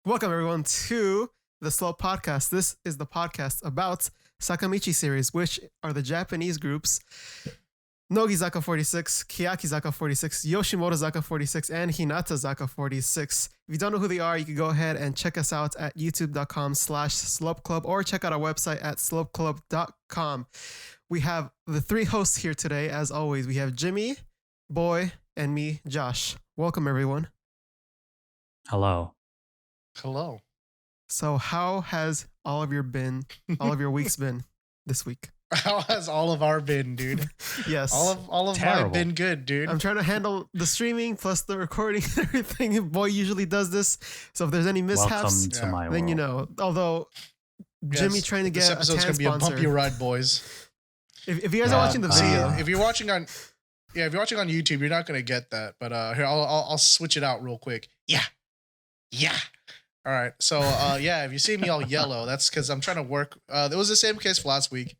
Welcome everyone to the Slow Podcast. This is the podcast about Sakamichi series, which are the Japanese groups Nogizaka46, Keyakizaka46, Yoshimotozaka46, and Hinatazaka46. If you don't know who they are, you can go ahead and check us out at youtube.com/slopeclub or check out our website at slopeclub.com. We have the three hosts here today. As always, we have Jimmy, Boy, and me, Josh. Welcome everyone. Hello. Hello. So how has all of your weeks been this week? How has all of our been, dude? Yes. All of mine been good, dude. I'm trying to handle the streaming plus the recording and everything. Boy usually does this. So if there's any mishaps, Welcome to my then world. you know. Although Jimmy trying to this get a episode's tan gonna be a sponsor. bumpy ride, boys. If you guys are watching the video, if you're watching on YouTube, you're not gonna get that. But here, I'll switch it out real quick. Yeah. All right. So if you see me all yellow, that's because I'm trying to work. It was the same case for last week,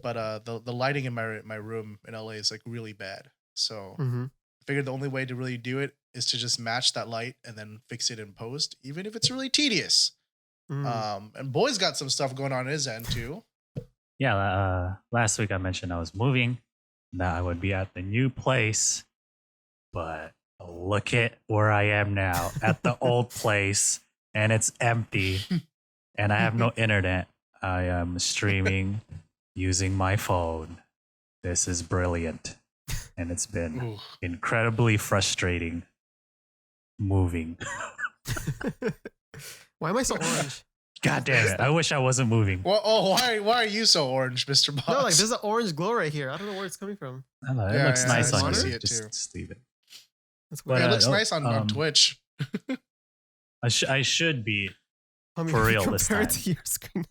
but the lighting in my room in LA is like really bad. So I figured the only way to really do it is to just match that light and then fix it in post, even if it's really tedious. And Boy's got some stuff going on his end too. Yeah, last week I mentioned I was moving, that I would be at the new place, but look at where I am now at the old place, and it's empty, and I have no internet. I am streaming using my phone. This is brilliant, and it's been incredibly frustrating moving. why am I so orange? God damn it! I wish I wasn't moving. Well, why are you so orange, Mr. Boss? No, like there's an orange glow right here. I don't know where it's coming from. I don't know, it looks nice I on see you. it too. Just leave it. That's But, weird. It looks nice on Twitch. I should be. I mean, for real this compare it time. to your screen.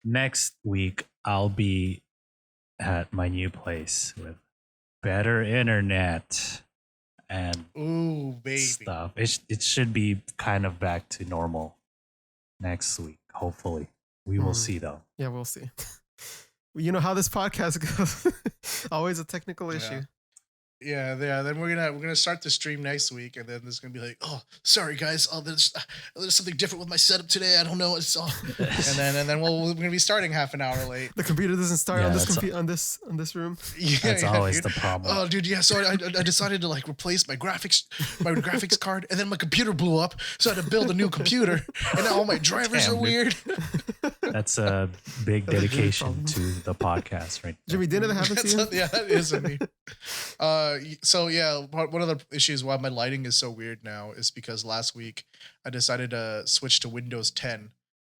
Next week, I'll be at my new place with better internet and Ooh, baby. stuff. It should be kind of back to normal next week, hopefully. We will see, though. Yeah, we'll see. You know how this podcast goes. Always a technical issue. Yeah. Then we're gonna start the stream next week, and then there's gonna be like, oh, sorry guys, there's something different with my setup today. I don't know. It's all, and then we're gonna be starting half an hour late. The computer doesn't start Yeah, on that's this room. That's always dude. the problem. Oh, dude, yeah. So I decided to like replace my graphics card, and then my computer blew up, so I had to build a new computer, and now all my drivers are dude. weird. That's a big That's a huge dedication problem. to the podcast, right? Jimmy, didn't that happen to you? Yeah, that is a me. So yeah, one of the issues why my lighting is so weird now is because last week I decided to switch to Windows 10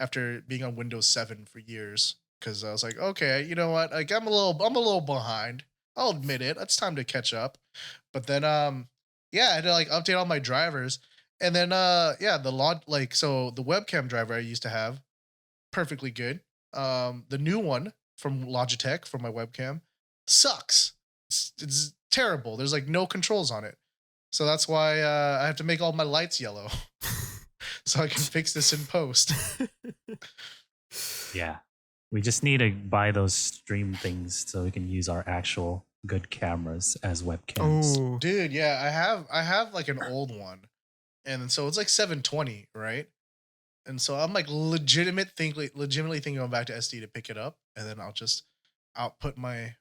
after being on Windows 7 for years, because I was like, okay, you know what? Like I'm a little behind. I'll admit it. It's time to catch up. But then I had to like update all my drivers, and then the webcam driver I used to have, perfectly good. The new one from Logitech for my webcam sucks. It's terrible. There's like no controls on it. So that's why I have to make all my lights yellow so I can fix this in post. Yeah. We just need to buy those stream things so we can use our actual good cameras as webcams. Oh, Dude, yeah, I have like an old one. And so it's like 720, right? And so I'm like legitimately thinking going back to SD to pick it up, and then I'll just output my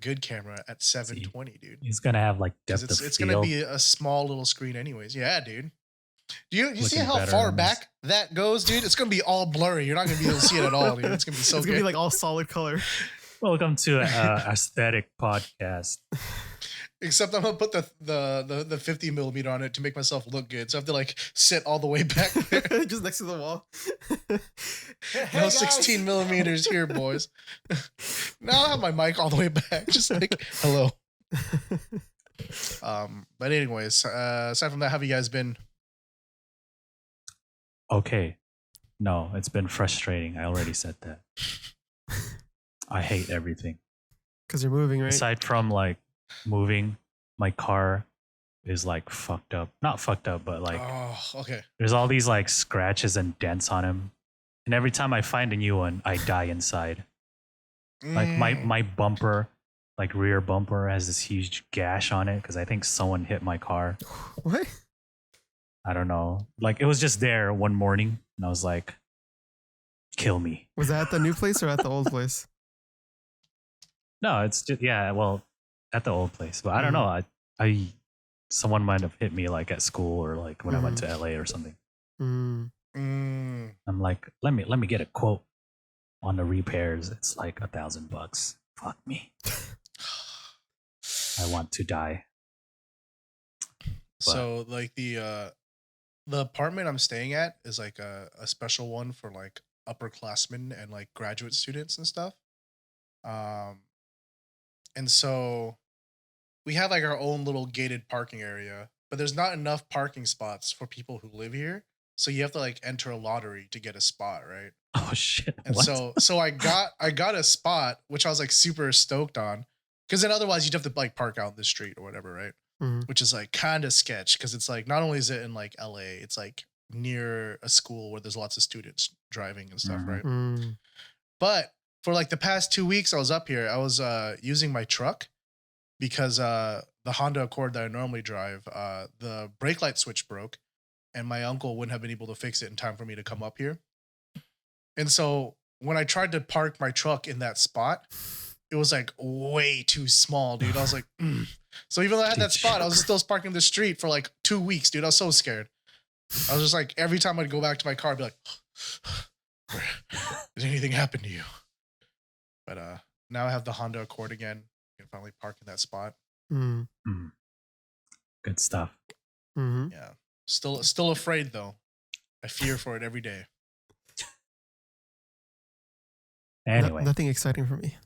good camera at 720, dude. He's gonna have like depth of It's field. gonna be a small little screen anyways. Yeah, dude. Do you see Looking how better far on back that goes, dude? It's gonna be all blurry. You're not gonna be able to see it at all, dude. It's gonna be so it's good. gonna be like all solid color. Welcome to aesthetic podcast. Except I'm gonna put the 50 millimeter on it to make myself look good. So I have to like sit all the way back there. Just next to the wall. No 16 millimeters here, boys. Now I have my mic all the way back. Just like hello. But anyways, aside from that, how have you guys been? Okay. No, it's been frustrating. I already said that. I hate everything. Because you're moving, right? Aside from like moving, my car is like fucked up. Not fucked up, but like Oh, okay. there's all these like scratches and dents on him. And every time I find a new one, I die inside. Like my bumper, like rear bumper has this huge gash on it because I think someone hit my car. What? I don't know. Like, it was just there one morning, and I was like, kill me. Was that at the new place or at the old place? No, it's just, yeah, well, at the old place. But I don't know. I someone might have hit me like at school or like when I went to LA or something. Mm. I'm like, let me get a quote on the repairs. It's like $1,000. Fuck me. I want to die. So like the apartment I'm staying at is like a special one for like upperclassmen and like graduate students and stuff. And so we have like our own little gated parking area, but there's not enough parking spots for people who live here. So you have to like enter a lottery to get a spot, right? Oh shit. And What? so I got a spot, which I was like super stoked on. Cause then otherwise you'd have to like park out in the street or whatever, right? Which is like kind of sketch because it's like not only is it in like LA, it's like near a school where there's lots of students driving and stuff, right? But for like the past 2 weeks I was up here, I was using my truck because the Honda Accord that I normally drive, the brake light switch broke and my uncle wouldn't have been able to fix it in time for me to come up here. And so when I tried to park my truck in that spot, it was like way too small, dude. I was like, So even though I had that spot, I was still parking the street for like 2 weeks, dude. I was so scared. I was just like, every time I'd go back to my car, I'd be like, did anything happen to you? But now I have the Honda Accord again. I can finally park in that spot. Good stuff. Yeah. Still afraid though. I fear for it every day. Anyway. Nothing exciting for me.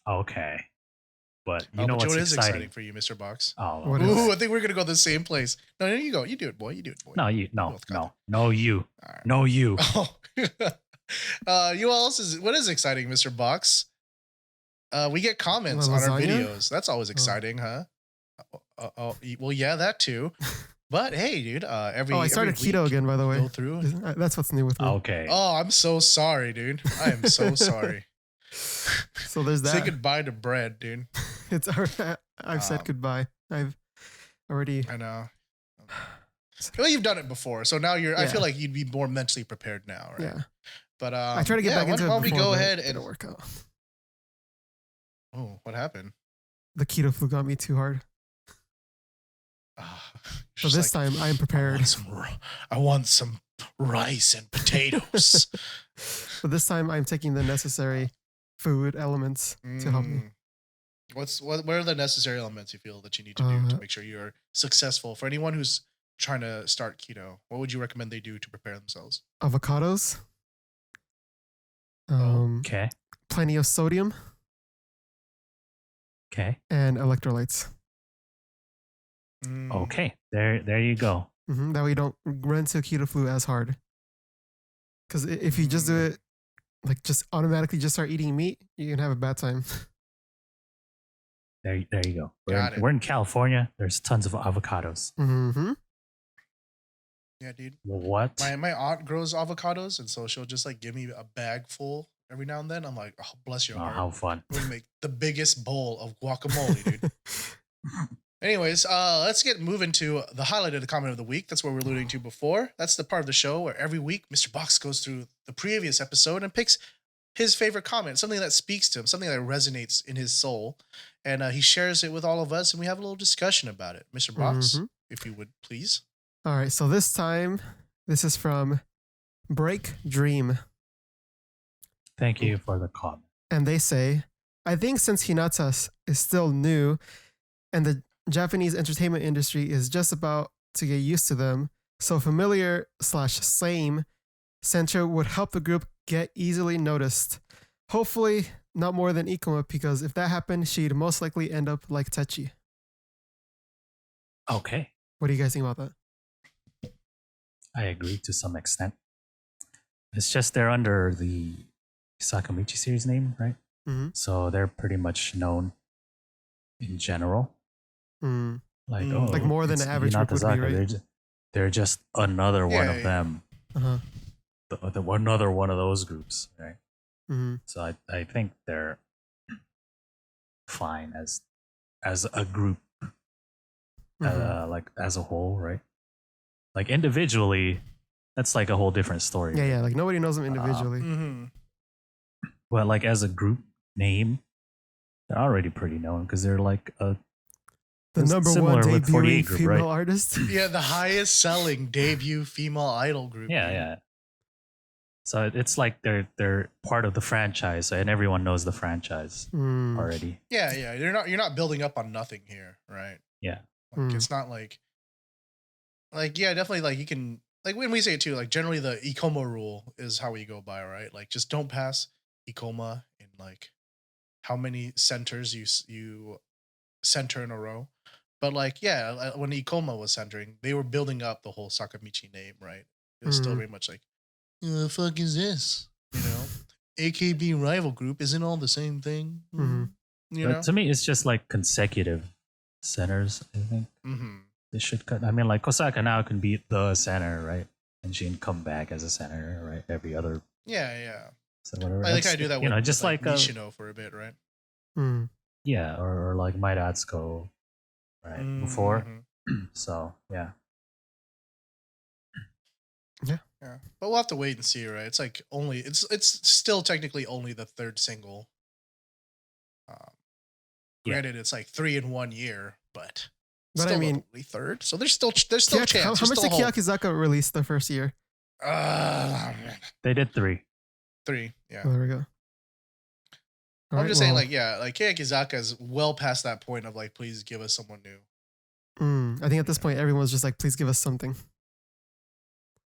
Okay. But you know but what's what is exciting for you, Mr. Box? Oh, What well, is- I think we're gonna go the same place. No, you go. You do it, boy. You do it, boy. no, you All right. no you. Oh. What is exciting, Mr. Box? We get comments on our Lasagna? videos. That's always exciting, huh? Well, yeah, that too. But hey, dude, I started every keto week, again, by the way. go through. That's what's new with me. Okay. Oh, I'm so sorry, dude. I am so sorry. So there's that. Say goodbye to bread, dude. It's I've said goodbye. I've already. I know. Well, you've done it before, so now I Yeah. feel like you'd be more mentally prepared now, right? Yeah. But I try to get back into it. Why don't we before, go but ahead it and didn't work out. Oh, what happened? The keto flu got me too hard. So this time I am prepared. I want some rice and potatoes. But this time I'm taking the necessary food elements to help me. What are the necessary elements you feel that you need to do to make sure you're successful? For anyone who's trying to start keto, what would you recommend they do to prepare themselves? Avocados. Okay. Plenty of sodium Okay. and electrolytes. Okay. There you go. That way you don't run into keto flu as hard. Because if you just do it, like just automatically just start eating meat, you can have a bad time. There you go. Got it. We're in California. There's tons of avocados. Yeah, dude. What? My aunt grows avocados, and so she'll just like give me a bag full every now and then. I'm like, oh, bless your Oh, heart. how fun. We're gonna make the biggest bowl of guacamole, dude. Anyways, let's get moving to the highlight of the comment of the week. That's what we're alluding to before. That's the part of the show where every week Mr. Box goes through the previous episode and picks his favorite comment, something that speaks to him, something that resonates in his soul, and he shares it with all of us, and we have a little discussion about it. Mr. Box, if you would please. All right, so this time, this is from Break Dream. Thank you for the comment. And they say, I think since Hinata is still new and the Japanese entertainment industry is just about to get used to them, so familiar/same center would help the group get easily noticed. Hopefully not more than Ikuma, because if that happened, she'd most likely end up like Techi. Okay. What do you guys think about that? I agree to some extent. It's just they're under the Sakamichi series name, right? So they're pretty much known in general. Like more than it's the average group would be, Hinatazaka. right? They're just another one of them. Another one of those groups, right? So I think they're fine as a group, like as a whole, right? Like individually, that's like a whole different story. Yeah, like nobody knows them individually. But like as a group name, they're already pretty known because they're like the number similar one with debuting 48 group, female right? artist. Yeah, the highest selling debut female idol group. Yeah. So it's like they're part of the franchise, and everyone knows the franchise already. Yeah. You're not building up on nothing here, right? Yeah. Like, it's not like yeah, definitely like you can like when we say it too, like generally the Ikoma rule is how we go by, right? Like just don't pass Ikoma in like how many centers you center in a row. But like yeah, when Ikoma was centering, they were building up the whole Sakamichi name, right? It was still very much like, who the fuck is this? You know, AKB rival group isn't all the same thing. You know, to me, it's just like consecutive centers. I think they should cut. I mean, like Kosaka now can be the center, right? And she can come back as a center, right? Every other. Yeah. So whatever. I think I do that. With, just like Nishino for a bit, right? Yeah, or like Maida Atsuko, right? Before. So yeah. Yeah, but we'll have to wait and see, right? It's like it's still technically only the third single. Granted, it's like 3 in 1 year, but still I mean, only third, so there's still chance. How much did Keyakizaka release the first year? They did 3. 3, yeah. There we go. I'm just saying, like, yeah, like Keyakizaka is well past that point of like, please give us someone new. I think at this point, everyone's just like, please give us something.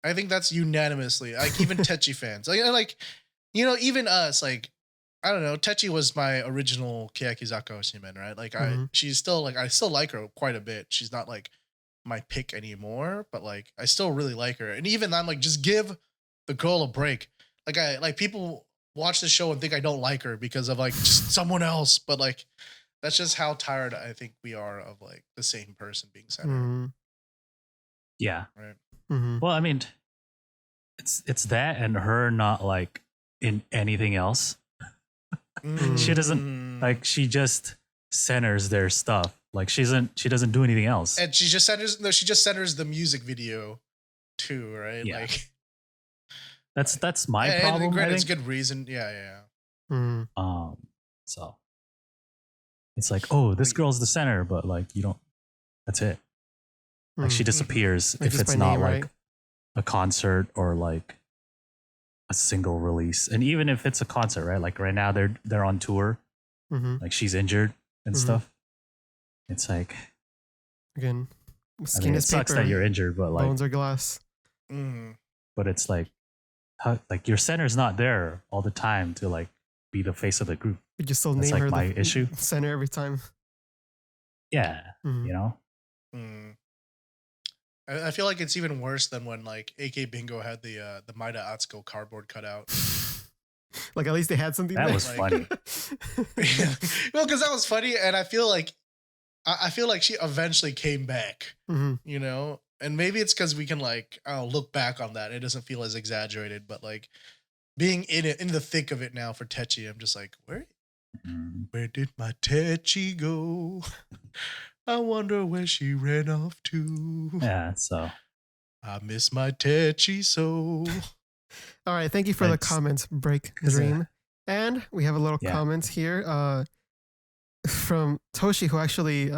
I think that's unanimously, like even Techi fans, like, you know, even us, like, I don't know, Techi was my original Keyakizaka Oshimen, right? Like she's still like, I still like her quite a bit. She's not like my pick anymore, but like, I still really like her. And even I'm like, just give the girl a break. Like people watch the show and think I don't like her because of like just someone else, but like, that's just how tired I think we are of like the same person being centered. Yeah. Right. Well, I mean, it's that and her not like in anything else. She doesn't like. She just centers their stuff. Like she doesn't do anything else. And she just centers. No, she just centers the music video, too. Right. Yeah. Like that's my problem. And granted, it's good reason. Yeah. So it's like, oh, this girl's the center, but like you don't. That's it. Like she disappears if it's not like a concert or like a single release. And even if it's a concert, right? Like right now they're on tour. Like she's injured and stuff. It's like again, it sucks that you're injured, but like bones are glass. But it's like like your center's not there all the time to like be the face of the group. You just still That's name like her my the issue. Center every time. Yeah, you know. I feel like it's even worse than when like AK Bingo had the Maida Atsuko cardboard cutout. Like at least they had something. That was funny. Well, because that was funny, and I feel like she eventually came back. You know, and maybe it's because we can like look back on that. It doesn't feel as exaggerated, but like being in the thick of it now for Techi, I'm just like, where did my Techi go? I wonder where she ran off to. Yeah, so I miss my Techi so. All right, thank you for the comments, Break Dream. And we have a little comment here from Toshi, who actually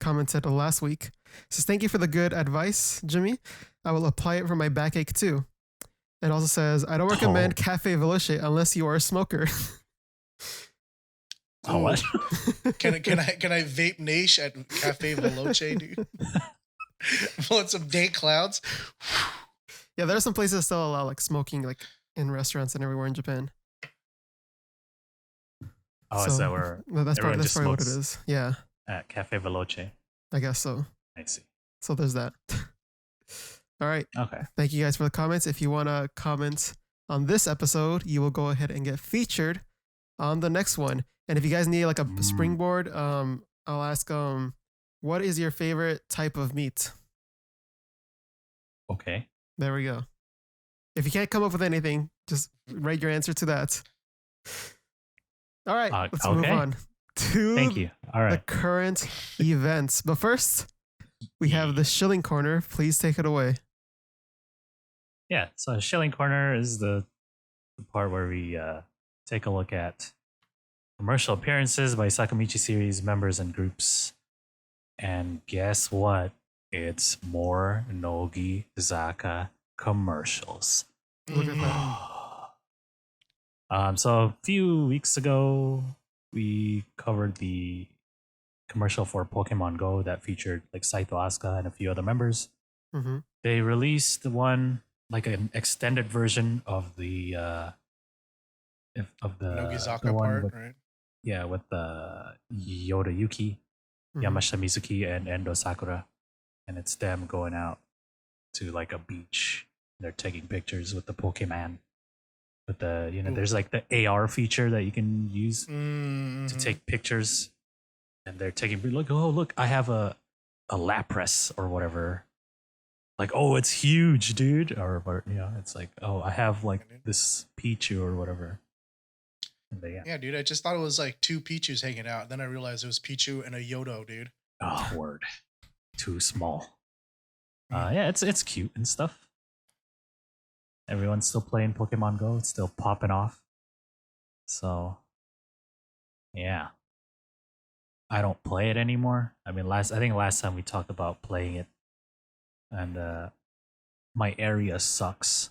commented last week. It says, thank you for the good advice, Jimmy. I will apply it for my backache too. And also says, I don't recommend Cafe Veloce unless you are a smoker. Oh, what? Can I vape Nash at Cafe Veloce, dude? Want some dank clouds? Yeah, there are some places that still allow like smoking, like in restaurants and everywhere in Japan. Oh, so, is that where? That's probably what it is. Yeah. At Cafe Veloce. I guess so. I see. So there's that. All right. Okay. Thank you guys for the comments. If you want to comment on this episode, you will go ahead and get featured on the next one. And if you guys need like a springboard, I'll ask, what is your favorite type of meat? Okay. There we go. If you can't come up with anything, just write your answer to that. All right, let's move on to the current events. But first, we have the Shilling Corner. Please take it away. Yeah, so Shilling Corner is the part where we take a look at commercial appearances by Sakamichi series members and groups. And guess what? It's more Nogizaka commercials. Look at that. So a few weeks ago, we covered the commercial for Pokemon Go that featured like Saito Asuka and a few other members. Mm-hmm. They released one, like an extended version of the Nogizaka the one part, with, right? yeah, with Yoda Yuki, Mm-hmm. Yamashita Mizuki, and Endo Sakura, and it's them going out to like a beach. They're taking pictures with the Pokemon. With the there's like the AR feature that you can use Mm-hmm. to take pictures, and they're taking look, I have a Lapras or whatever. Like, oh, it's huge, dude, or it's like, oh, I have like this Pichu or whatever. And Yeah, dude, I just thought it was like two Pichus hanging out. Then I realized it was Pichu and a Yodo, dude. Oh, word, too small. Yeah, it's cute and stuff. Everyone's still playing Pokemon Go. It's still popping off. So, yeah. I don't play it anymore. I mean, I think last time we talked about playing it, and my area sucks.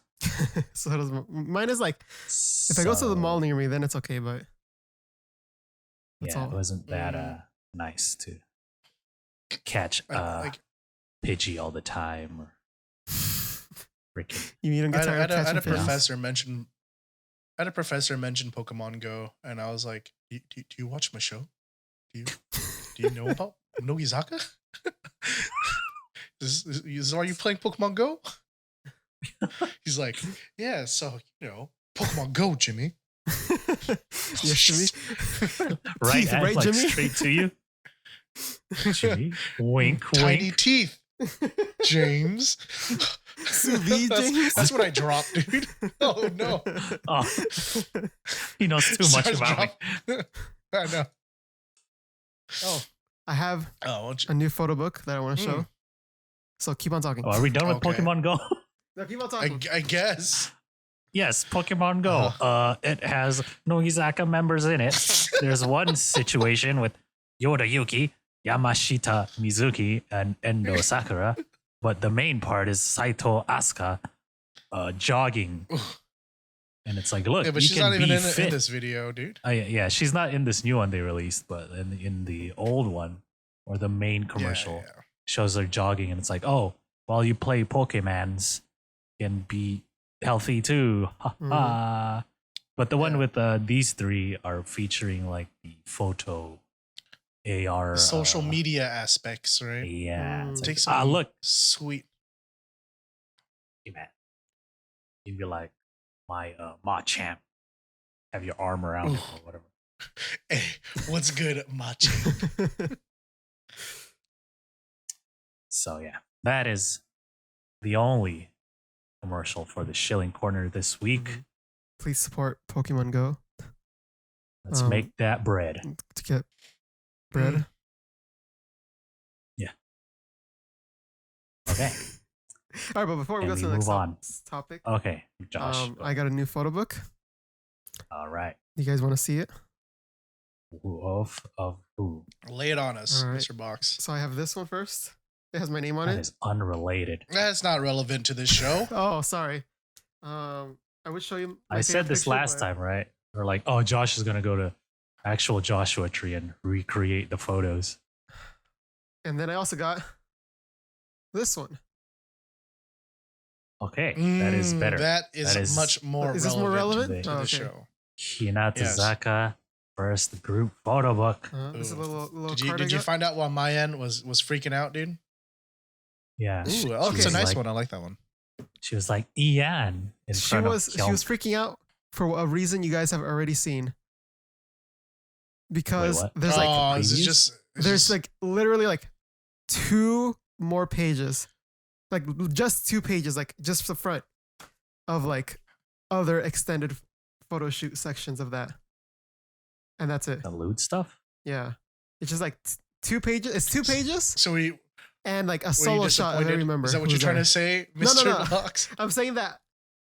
So does mine. Is like if I go to the mall near me, then it's okay. But that's all. It wasn't that nice to catch Pidgey all the time or freaking. You don't get I tired of had catching a fish? professor mention. I had a professor mention Pokemon Go, and I was like, "Do you watch my show? Do you know about Nogizaka? Is why you playing Pokemon Go?" He's like, "Yeah, so Pokemon Go, Jimmy." Yes, Jimmy. Right, Teeth, right, like, Jimmy? straight to you. Jimmy, wink, Tiny wink. teeth, James. Sous vide, James? That's what I dropped, dude. Oh no. Oh, he knows too much Starts about me. I know. Oh, I have Oh, a new photo book that I want to show. So keep on talking. Oh, are we done with Okay. Pokemon Go? No, keep on talking. I guess. Yes, Pokemon Go. It has Nogizaka members in it. There's one situation with Yoda Yuki, Yamashita Mizuki, and Endo Sakura, but the main part is Saito Asuka jogging. And it's like, look, Yeah, but you she's can not even be in fit. this video, dude. Yeah, she's not in this new one they released, but in the old one or the main commercial Yeah. shows her jogging, and it's like, oh, while you play Pokemons, you can be healthy too. Ha ha. But the one with these three are featuring like the photo AR, The social media aspects, right? Yeah, it's Take like, some look, sweet. hey man, you'd be like my Machamp, have your arm around it or whatever. Hey, what's good, Machi? So yeah, that is the only commercial for the Shilling Corner this week. Please support Pokemon Go Let's make that bread. to get bread. Yeah. Okay. All right, but before we And go we to the next move on. topic, Okay, Josh. go. I got a new photo book. All right. You guys want to see it? Of who? Lay it on us, All right. Mr. Box. So I have this one first. It has my name on That it. is unrelated. That's not relevant to this show. Oh, sorry. I would show you. My I said favorite this picture, last but- time, right? We're like, oh, Josh is gonna go to actual Joshua Tree and recreate the photos. And then I also got this one. Okay, that is better. That is much more Is this more relevant? to the Oh, okay. show. Hinatazaka first group photo book. This is a little Did card I you got. find out why my end was freaking out, dude? Yeah. Ooh, she it's a was nice like- one. I like that one. She was like Ian in She front was of she was freaking out for a reason you guys have already seen. Because what? there's like Oh, is it previews? just there's like literally like 2 more pages, like just 2 pages, like just the front of like other extended photo shoot sections of that, and that's it. the lewd stuff. Yeah, it's just like 2 pages. It's 2 pages so we and like a were you solo shot of disappointed? every member. Is that what who's you're trying there. to say, No, Mr. no. Box? I'm saying that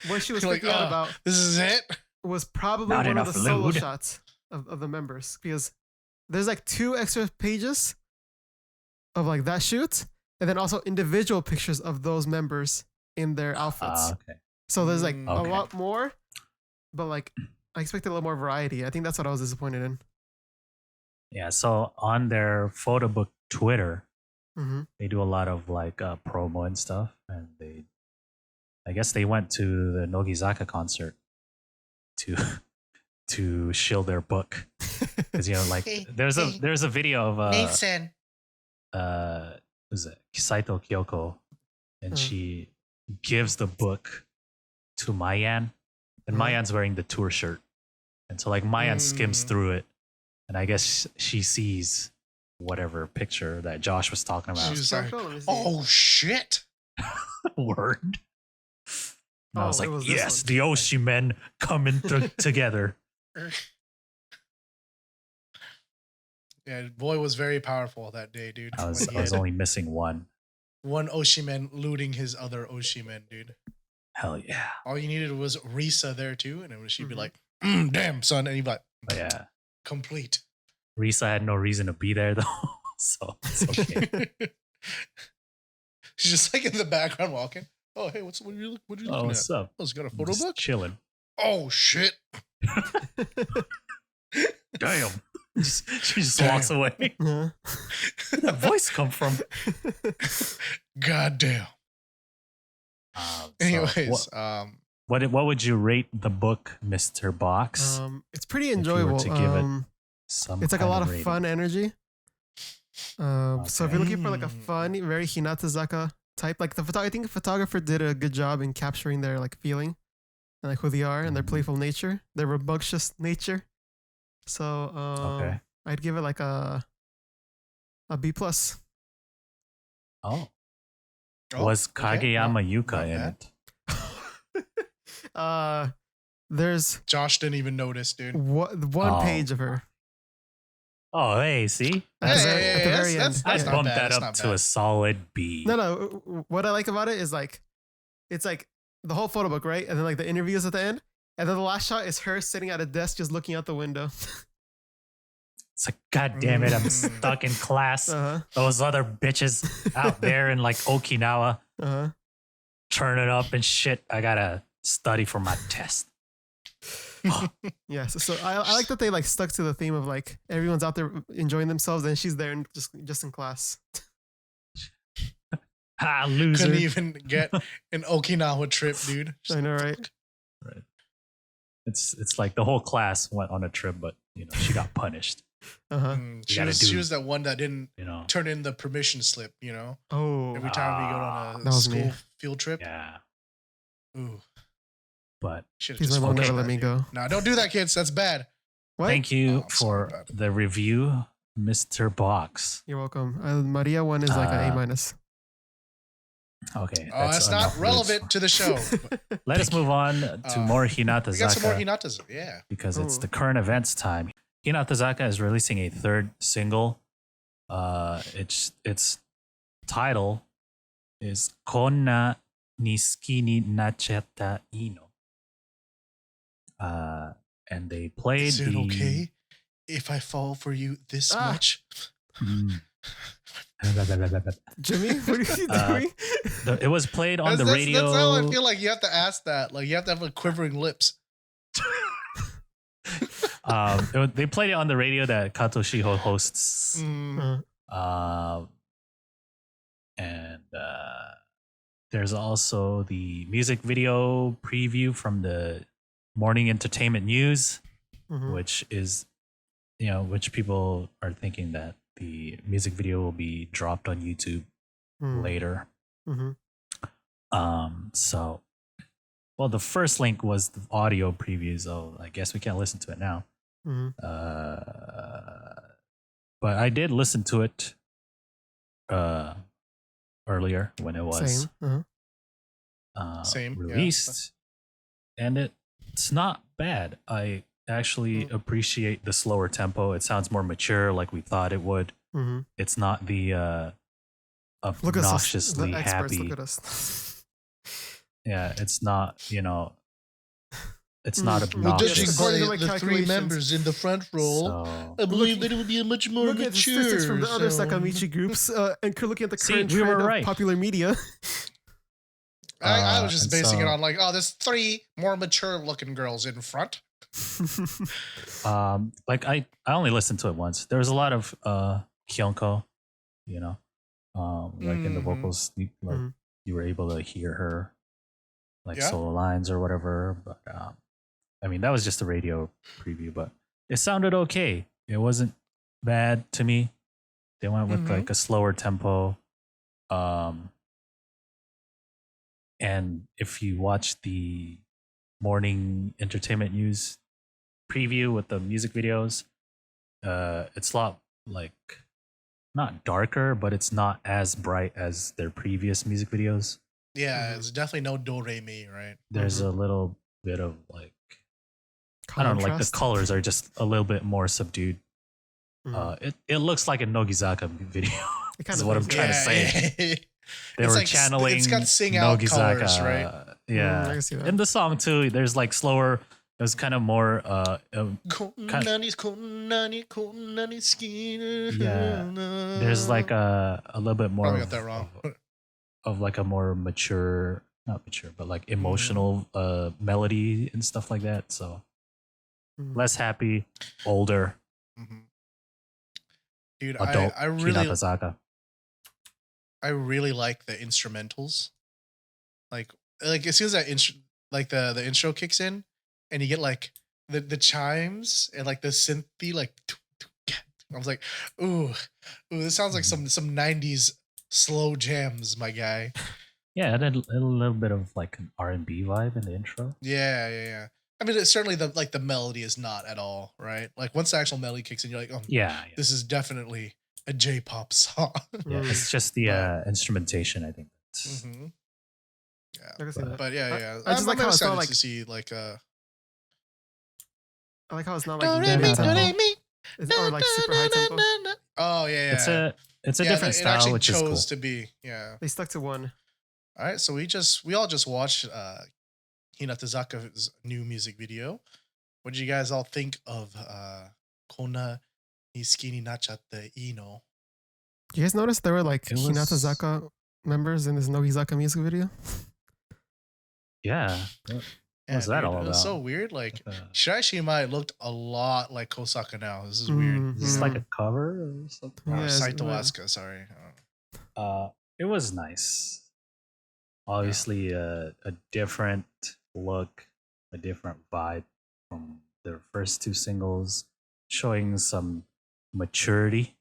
what she was You're like, freaking out about this is it? was probably Not one of the enough solo loot. shots of the members, because there's like 2 extra pages of like that shoot, and then also individual pictures of those members in their outfits. Okay. So there's like a Okay. lot more, but like I expected a little more variety. I think that's what I was disappointed in. Yeah. So on their Photobook Twitter, Mm-hmm. they do a lot of like promo and stuff, and I guess they went to the Nogizaka concert to shill their book, because like there's a video of Nathan. was it Saito Kyoko, and she gives the book to Mayan, and Mayan's wearing the tour shirt, and so like Mayan skims through it, and I guess she sees whatever picture that Josh was talking about. She was like, oh shit. Word. And I was Oh, it like, was this yes, one. the Oshi men coming together. Yeah, boy was very powerful that day, dude. I was When he I was had only missing one. one Oshimen looting his other Oshimen, dude. Hell yeah. All you needed was Risa there too, and then she'd be Mhm. like, damn, son. And he'd be like, But yeah. complete. Risa had no reason to be there though. So it's okay. She's just like in the background walking. Oh, hey, what are you looking Oh, at? what's up? Oh, it's got a I'm photo just book? chilling. Oh, shit. Damn. She just Damn. walks away. Yeah. Where'd that voice come from? God damn. So Anyways, what would you rate the book, Mr. Box? It's pretty you were enjoyable. to give it Some It's like a kind lot of rating. fun energy. So if Okay. you're looking for like a fun, very Hinatazaka type, like I think the photographer did a good job in capturing their like feeling and like who they are and their playful nature, their rambunctious nature. So Okay. I'd give it like a B plus. Oh. Oh, Was okay. Kageyama Not Yuka in bad. it? There's Josh didn't even notice, dude. one Oh. page of her. Oh, hey, see? At the Hey, very, hey, at the hey, very end. that's I'd not bump bad, that that's up not to bad. a solid B. No. What I like about it is like, it's like the whole photo book, right? And then like the interviews at the end. And then the last shot is her sitting at a desk just looking out the window. It's like, God damn it, I'm Mm. stuck in class. Uh-huh. Those other bitches out there in like Okinawa Uh-huh. turning up and shit. I gotta study for my test. Yeah. So I like that they like stuck to the theme of like everyone's out there enjoying themselves and she's there and just in class. Ha, loser. Couldn't even get an Okinawa trip, dude. I know, right? Right. It's like the whole class went on a trip, but you know she got punished. Uh-huh. She gotta was do- she was that one that didn't You know. turn in the permission slip, you know? Oh. Every time we go on That a was school me. field trip. Yeah, Ooh. but Should've Please, just my mom fucking never let that, me dude. go. Nah, don't do that, kids. That's bad. What? thank you Oh, I'm sorry for about it. the review, Mr. Box. You're welcome. Maria one is like an A minus. Okay, Oh, that's enough not words relevant for- to the show. Let us move on to more We got some more Hinatazaka Hinatazaka. Yeah. because it's Oh. the current events time. Hinatazaka is releasing a third single. Its title is Konna ni suki ni Nacchatte ino. And they played Is it the okay if I fall for you this Ah. much? Mm. Jimmy, what are you doing? It was played on the radio. That's how I feel like you have to ask that. Like you have to have a quivering lips. They played it on the radio that Kato Shiho hosts. Mm. And there's also the music video preview from the Morning Entertainment News, Mhm. which is, which people are thinking that the music video will be dropped on YouTube Mhm. later. Mhm. So, well, the first link was the audio preview, so I guess we can't listen to it now. Mhm. But I did listen to it earlier when it was Same. Uh-huh. Same, yeah. released, and it's not bad. I actually appreciate the slower tempo. It sounds more mature, like we thought it would. Mhm. It's not the Look at us, obnoxiously the experts. happy. Look at us. yeah, it's not, it's not Well, judging obnoxious. by According to my the three calculations. members in the front row, So I believe that it would be a much more Look at the mature. statistics from the other so- Sakamichi groups, and looking at the See, current we were trend right. of popular media. I was just and basing it so- on like, oh, there's 3 more mature looking girls in front. like I only listened to it once. There was a lot of Kyonko, like in the Mhm. vocals, like Mhm. you were able to hear her like Yeah. solo lines or whatever. But I mean, that was just a radio preview, but it sounded okay. It wasn't bad to me. They went with Mhm. like a slower tempo. And if you watch the morning entertainment news preview with the music videos, it's a lot like not darker, but it's not as bright as their previous music videos. Yeah, Mhm. it's definitely no do re mi, right? There's Mhm. a little bit of like I don't know, like the Contrast. colors are just a little bit more subdued. Mhm. It looks like a Nogizaka video. It is kind what of I'm is, trying to yeah. say. They It's were like channeling it's got sing out Nogizaka. colors, right? Yeah. I can see that. In the song too, there's like slower. It was kind of more. Konani's skin. Yeah. There's like a little bit more. Probably got that wrong. Of like a more mature, not mature, but like emotional melody and stuff like that. So Mhm. less happy, older, Mhm. Dude, adult I really Hinatazaka. like the instrumentals. Like as soon as that like the intro kicks in, and you get like the chimes and like the synthy like. I was like, ooh, this sounds like some '90s slow jams, my guy. Yeah, it had a little bit of like an R&B vibe in the intro. Yeah. I mean, it's certainly the melody is not at all, right? Like once the actual melody kicks in, you're like, oh, Yeah. this is definitely a J-pop song. Yeah, it's just the instrumentation, I think. That's, Mm-hmm. Yeah, I can see that. but yeah. I just like how it's not excited like to see like I like how it's not do like re mi, heavy do tempo. re mi. It's or like super high tempo. Oh yeah. it's a Yeah, different it style, actually which is cool. chose to be. Yeah. They stuck to one. All right, so we all just watched Hinatazaka's new music video. What did you guys all think of Konna ni suki ni Nacchatte ino? You guys notice there were like It was- Hinatazaka members in this Nogizaka music video? Yeah. What's that all It was so about? weird. Like Uh, Shirashima looked a lot like Kosaka now. This is weird. Mhm. Is this like a cover or something? Yeah, it's- Saito Asuka, sorry. It was nice. Obviously, a different look, a different vibe from their first 2 singles, showing some maturity.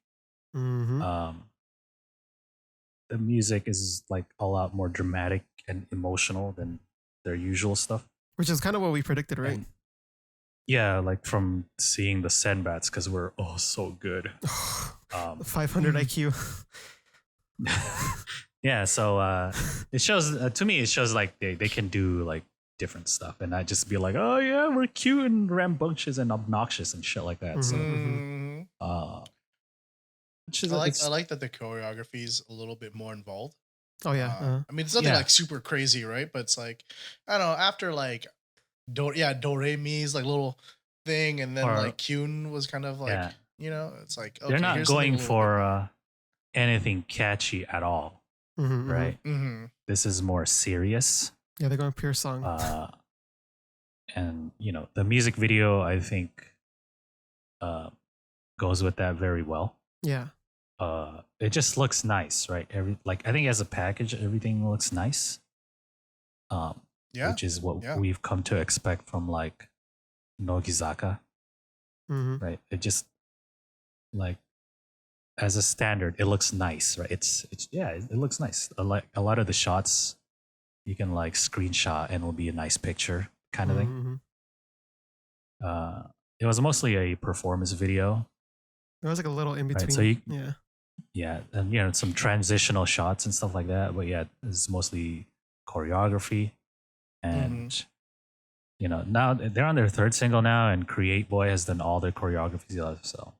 Mhm. The music is like a lot more dramatic and emotional than their usual stuff. Which is kind of what we predicted, right? And yeah, like from seeing the Senbats, because we're so good. 500 IQ. Yeah, so it shows to me. It shows like they can do like different stuff, and not just be like, oh yeah, we're cute and rambunctious and obnoxious and shit like that. So, Mhm. which is I like that the choreography is a little bit more involved. Oh yeah. Uh-huh. I mean, it's nothing Yeah. like super crazy, right? But it's like I don't know. After like do re mi's like little thing, and then Or- like Kyun was kind of like yeah, it's like okay, they're not here's something going a little for anything catchy at all, Mhm, mhm. right? bit- Mhm. This is more serious. Yeah, they're going pure song. And the music video, I think, goes with that very well. Yeah. It just looks nice, right? I think as a package, everything looks nice. Yeah. Which is what Yeah. we've come to expect from like Nogizaka, hmm right? It just like as a standard, it looks nice, right? It looks nice. A lot of the shots you can like screenshot and it'll be a nice picture kind of thing. hmm It was mostly a performance video. There was like a little in between. so yeah. Yeah, and some transitional shots and stuff like that. But yeah, it's mostly choreography, and now they're on their 3rd single now, and Create Boy has done all their choreography stuff. So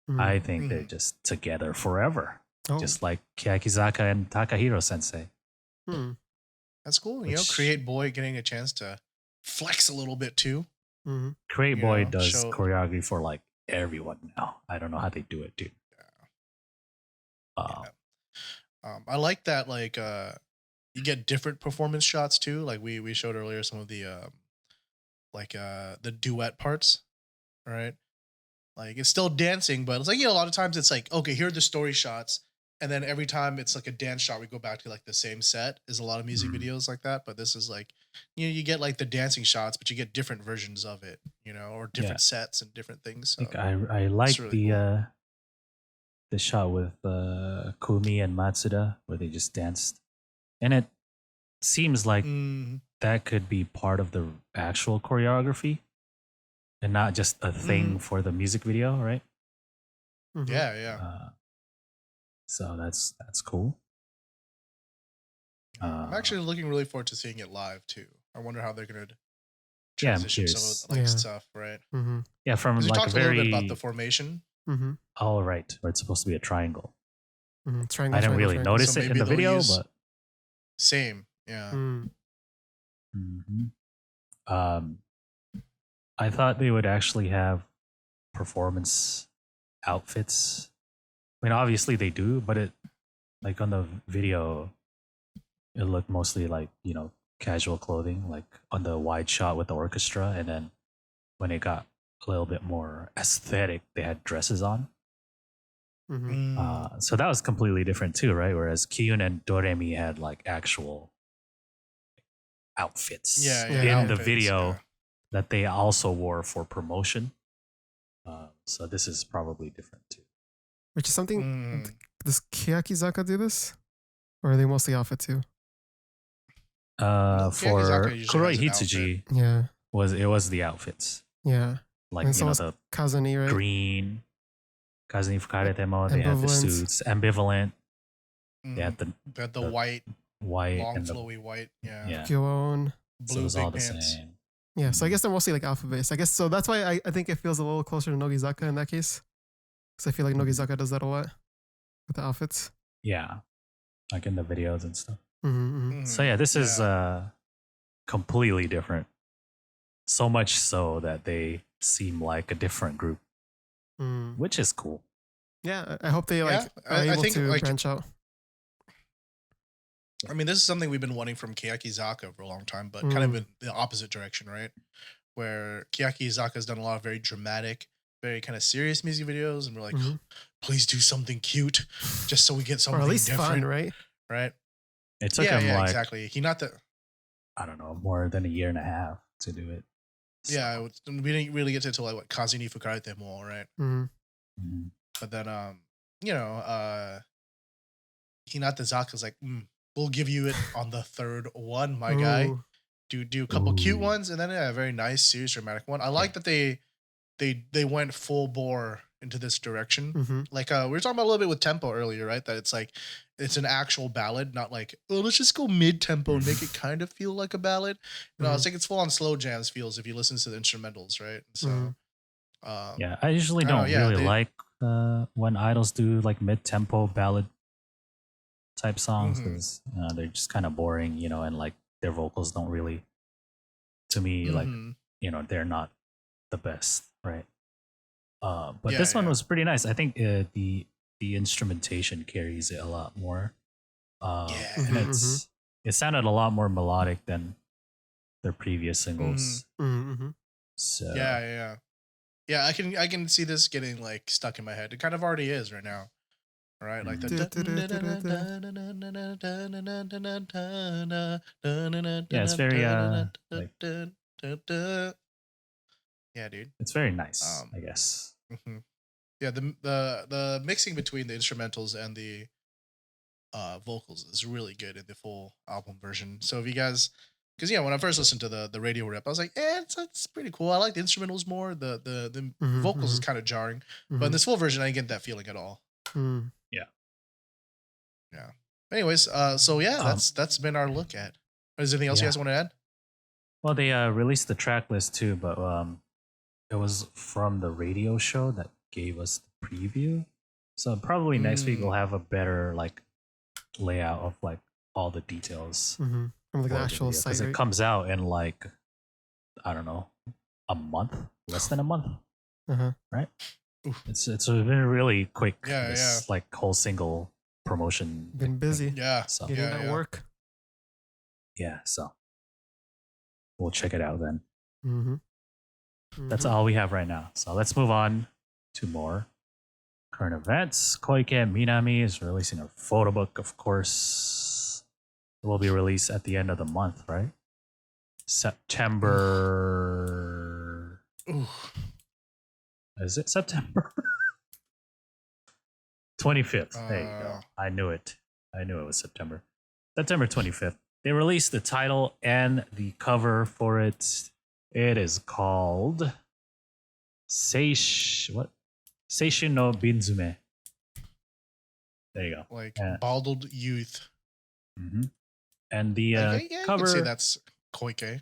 Mhm. I think they're just together forever, Oh. just like Kiyakizaka and Takahiro Sensei. Hmm. That's cool. You know, Create Boy getting a chance to flex a little bit too. Mm-hmm. Create Boy does choreography for like everyone now. I don't know how they do it, dude. I like that. Like, you get different performance shots too. Like we showed earlier some of the the duet parts, right? Like it's still dancing, but it's like, you know, a lot of times it's like, okay, here are the story shots, and then every time it's like a dance shot, we go back to like the same set. Is a lot of music videos like that, but this is like, you know, you get like the dancing shots, but you get different versions of it, you know, or different sets and different things. So I like really cool. The shot with Kumi and Matsuda where they just danced, and it seems like that could be part of the actual choreography and not just a thing for the music video, right? Mm-hmm. Yeah. So that's cool. I'm actually looking really forward to seeing it live too. I wonder how they're gonna transition some of stuff, right? Mm-hmm. Yeah, from we like talked a little bit about the formation. Mm-hmm. Oh, right, where it's supposed to be a triangle. Mm-hmm. Triangle. I didn't really notice so it in the video, but same, yeah. I thought they would actually have performance outfits. I mean, obviously they do, but it like on the video, it looked mostly like, you know, casual clothing, like on the wide shot with the orchestra, and then when it got a little bit more aesthetic, they had dresses on. So that was completely different too, right? Whereas Kiyun and Doremi had like actual outfits in the video that they also wore for promotion. So this is probably different too. Which is something. Does Keyakitzaka do this, or are they mostly outfit too? For Kuroi Hitsuji, it was the outfits. Yeah, like, and you know, the Kazani, right? Green, Kazani Fukaretemo. They had the suits, ambivalent. They had the white, long and flowy white. Yeah. Gyoon. Blue, so it was all the pants. same. Yeah, so I guess they're mostly like alpha based. I guess so. That's why I think it feels a little closer to Nogizaka in that case, because I feel like Nogizaka does that a lot with the outfits. Yeah, like in the videos and stuff. Mm-hmm. So yeah, this is completely different. So much so that they seem like a different group, which is cool. Yeah, I hope they are able to branch out. I mean, this is something we've been wanting from Keyakitzaka for a long time, but kind of in the opposite direction, right? Where Keyakitzaka has done a lot of very dramatic, very kind of serious music videos, and we're like, please do something cute, just so we get something or at least different, fun, right? Right? It took him like exactly. I don't know, more than a year and a half to do it. So. Yeah, we didn't really get to until like what Kazini Fukarete Mo, right? But then you know, Hinatazaka's like, we'll give you it on the third one, my guy. Do a couple cute ones, and then a very nice, serious, dramatic one. I like that they went full bore into this direction. Like we were talking about a little bit with tempo earlier, right? That it's like it's an actual ballad, not like, oh, let's just go mid tempo and make it kind of feel like a ballad. You know, it's like it's full on slow jams feels if you listen to the instrumentals, right? So yeah, I usually don't like when idols do like mid tempo ballad type songs, because they're just kind of boring, you know, and like their vocals don't really, to me, like, you know, they're not the best, right? But this one was pretty nice. I think the instrumentation carries it a lot more. And it sounded a lot more melodic than their previous singles. So yeah, I can see this getting like stuck in my head. It kind of already is right now. Right, like the it's very yeah, dude. It's very nice, I guess. Yeah, the mixing between the instrumentals and the vocals is really good in the full album version. So if you guys, because when I first listened to the radio rip, I was like, it's pretty cool. I like the instrumentals more. The vocals is kind of jarring, but in this full version, I didn't get that feeling at all. Yeah. Anyways, so yeah, that's been our look at. Is there anything else you guys want to add? Well, they released the track list too, but it was from the radio show that gave us the preview. So probably next week we'll have a better like layout of like all the details From like the for actual video, site, it right? comes out in like, I don't know, a month, less than a month, Uh-huh. right? Oof. It's been really quick. Yeah, this like whole single promotion. Been busy Yeah. So getting Yeah, that yeah. work. yeah, so we'll check it out then. Mm-hmm. That's all we have right now. So let's move on to more current events. Koike Minami is releasing a photo book, of course. It will be released at the end of the month, right? September. Ooh. Is it September? 25th. There you go. I knew it. I knew it was September. September 25th. They released the title and the cover for it. It is called Seishin no Binzume. There you go. Like Yeah. baldled youth. Mm-hmm. And the Yeah, cover. you could say that's Koike.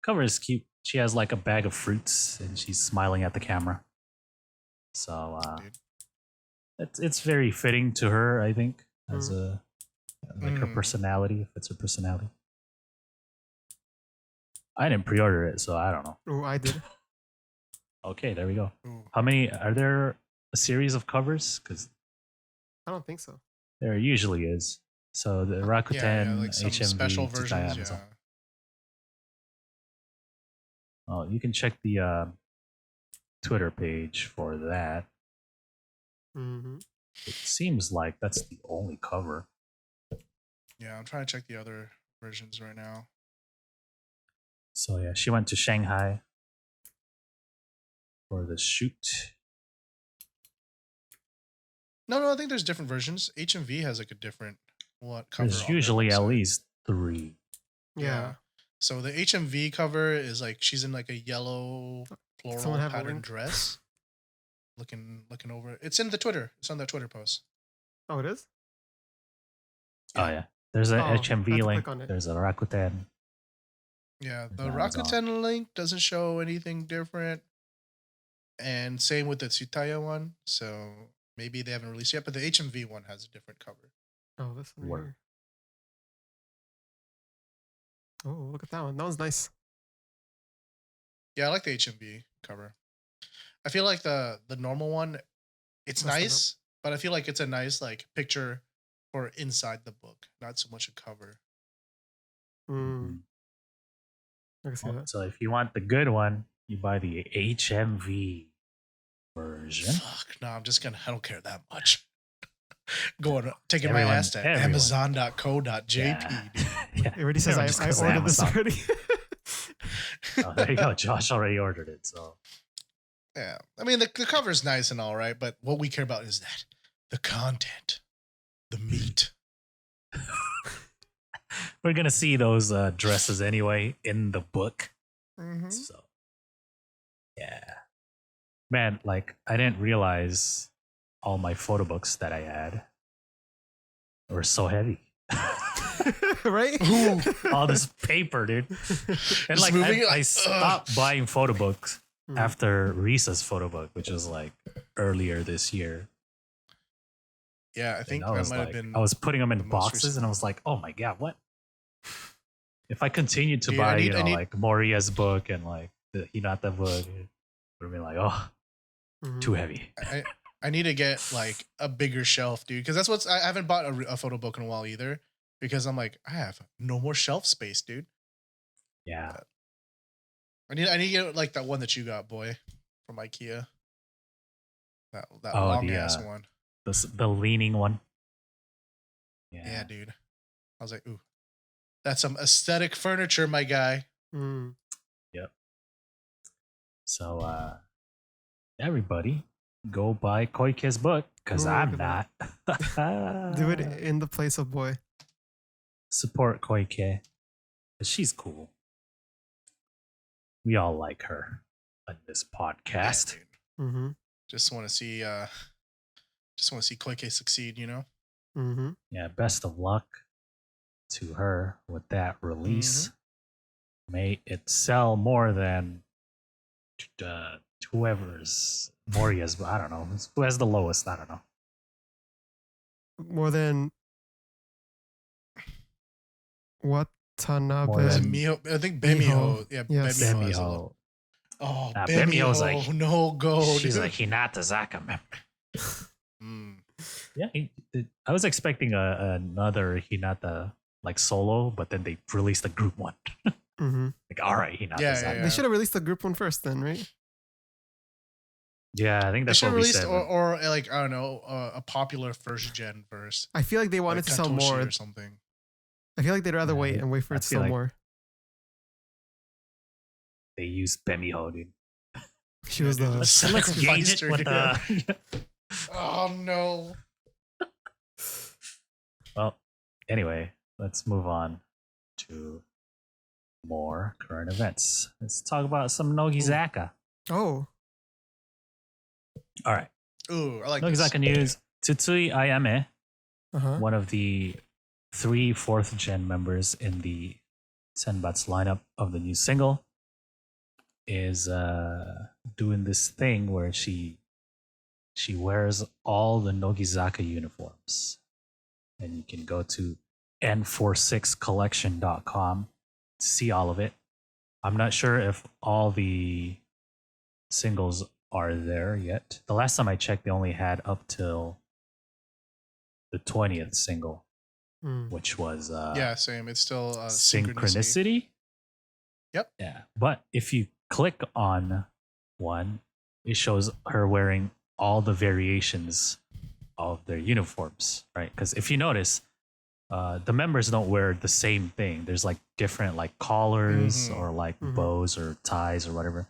Cover is cute. She has like a bag of fruits and she's smiling at the camera. So Dude. it's very fitting to her, I think, as a like her Mm. personality. If it's her personality, I didn't pre-order it, so I don't know. Oh, I did. Okay, there we go. Ooh. How many are there? A series of covers? Because I don't think so. there usually is. So the Rakuten, like some HMV, special Tsutsui versions. Ayame. Yeah. Oh, you can check the Twitter page for that. Mm-hmm. It seems like that's the only cover. Yeah, I'm trying to check the other versions right now. So yeah, she went to Shanghai for the shoot. No, I think there's different versions. HMV has like a different cover. There's on their usually at website. least 3. Yeah. So the HMV cover is like she's in like a yellow floral Someone have a pattern link? dress. looking over. It's in the Twitter. It's on that Twitter post. Oh, it is? Oh yeah, there's a Oh, I have HMV to link. click on it. There's a Rakuten. Yeah, the There's Amazon. Rakuten link doesn't show anything different. And same with the Tsutaya one. So maybe they haven't released yet, but the HMV one has a different cover. Oh, this one Word. here. Oh, look at that one. That one's nice. Yeah, I like the HMV cover. I feel like the normal one, it's That's the nice, but I feel like it's a nice like picture for inside the book, not so much a cover. Mm. I can see that. So if you want the good one, you buy the HMV version. Fuck, no, I don't care that much. Taking Everyone- my ass to everyone. Amazon.co.jp. Yeah. Yeah. It already says Everyone just I goes to ordered this Amazon. already. Oh, there you go. Josh already ordered it. So Yeah, I mean the cover's nice and all right, but what we care about is that the content, the meat. we're gonna see those dresses anyway in the book. Mm-hmm. So yeah, man, like I didn't realize all my photo books that I had were so heavy. Right? All this paper, dude. And Just like moving it, I like, stopped buying photo books Mm. after Risa's photo book, which was like earlier this year. Yeah, I think And I that was might like, have been. I was putting them in the most boxes, recent and I was like, oh my god, what? If I continued to Dude, buy, I need- like Moriya's book and like the Hinata book, it would have been like, oh, Mhm. too heavy. I need to get like a bigger shelf, dude, because that's I haven't bought a photo book in a while either, because I'm like I have no more shelf space, dude. Yeah. I need to get like that one that you got, boy, from IKEA. That Oh, long the, ass one. The leaning one. Yeah, dude. I was like, ooh, that's some aesthetic furniture, my guy. Mm. So everybody go buy Koike's book, because Ooh, I'm look not. Do it in the place of boy. Support Koike. 'Cause she's cool. We all like her on this podcast. Yeah, dude. Mm-hmm. Just want to see Koike succeed, you know? Mm-hmm. Yeah, best of luck to her with that release. May it sell more than whoever's Moriya's. I don't know who has the lowest. I don't know. More than Watanabe. More Is it than- Miho? I think Miho. Bemiho. Yeah, Yes. Bemiho. Has a little, Bemiho. oh, Bemiho's Bemiho. like- No go, She's dude. a Hinatazaka member. Mm. Yeah, I was expecting another Hinata like solo, but then they released a group one. Mm-hmm. Like, all right, Hinatazaka. Yeah. They should have released the group one first, then, right? Yeah, I think They that's should what have we released, said. or like, I don't know, a popular first gen first. I feel like they wanted Like to sell Katoshi more. or something. I feel like they'd rather Yeah, wait and wait for I it to feel sell like- more. They used Bemiho, dude. She was dude, the. that's- Let's gauge Sacrificed it her, with the. Oh no. Well, anyway, let's move on to more current events. Let's talk about some Nogizaka. Oh. All right, Ooh, I like Nogizaka this. news. Tsutsui Ayame, Uh-huh. one of the 3 4th gen members in the Senbatsu lineup of the new single, is doing this thing where she wears all the Nogizaka uniforms. And you can go to n46collection.com to see all of it. I'm not sure if all the singles are there yet. The last time I checked, they only had up till the 20th single, Mm. which was Yeah, same. It's still Synchronicity. Yep. Yeah. But if you click on one, it shows her wearing all the variations of their uniforms, right? Because if you notice, the members don't wear the same thing. There's like different like collars Mhm. or like Mhm. bows or ties or whatever.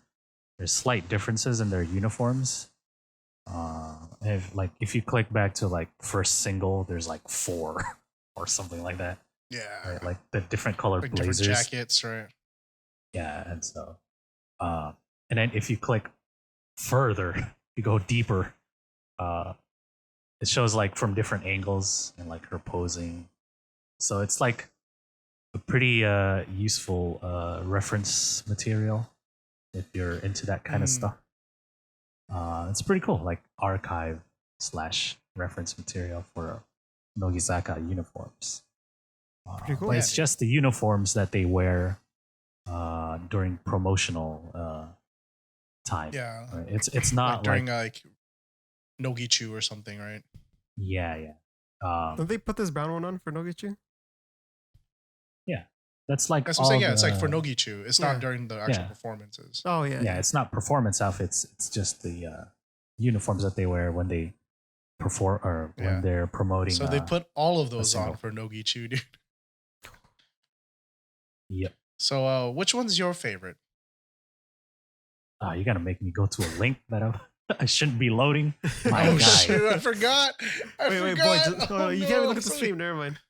There's slight differences in their uniforms. If you click back to like first single, there's like 4 or something like that. Yeah. Right? Like the different colored Like blazers. different jackets, right? Yeah, and so, and then if you click further, you go deeper. It shows like from different angles and like her posing. So it's like a pretty useful reference material if you're into that kind of stuff. It's pretty cool, like archive/reference material for Nogizaka uniforms. Pretty cool. But Yeah, it's just the uniforms that they wear during promotional time. Yeah. Right? It's not Like during like Nogichu or something, right? yeah. Don't they put this brown one on for Nogichu? That's like That's what I'm saying. all Yeah, it's like for the- Nogichu. It's Yeah. not during the actual Yeah. performances. Oh, yeah. Yeah, it's not performance outfits. It's just the uniforms that they wear when they perform or Yeah. when they're promoting. So they put all of those single. on for Nogichu, dude. Yep. So which one's your favorite? You're gonna make me go to a link that I shouldn't be loading. My Oh guy. shoot, I forgot. I Wait, boy. forgot. Just, Oh, you no, can't even look at the sorry. stream. Never mind.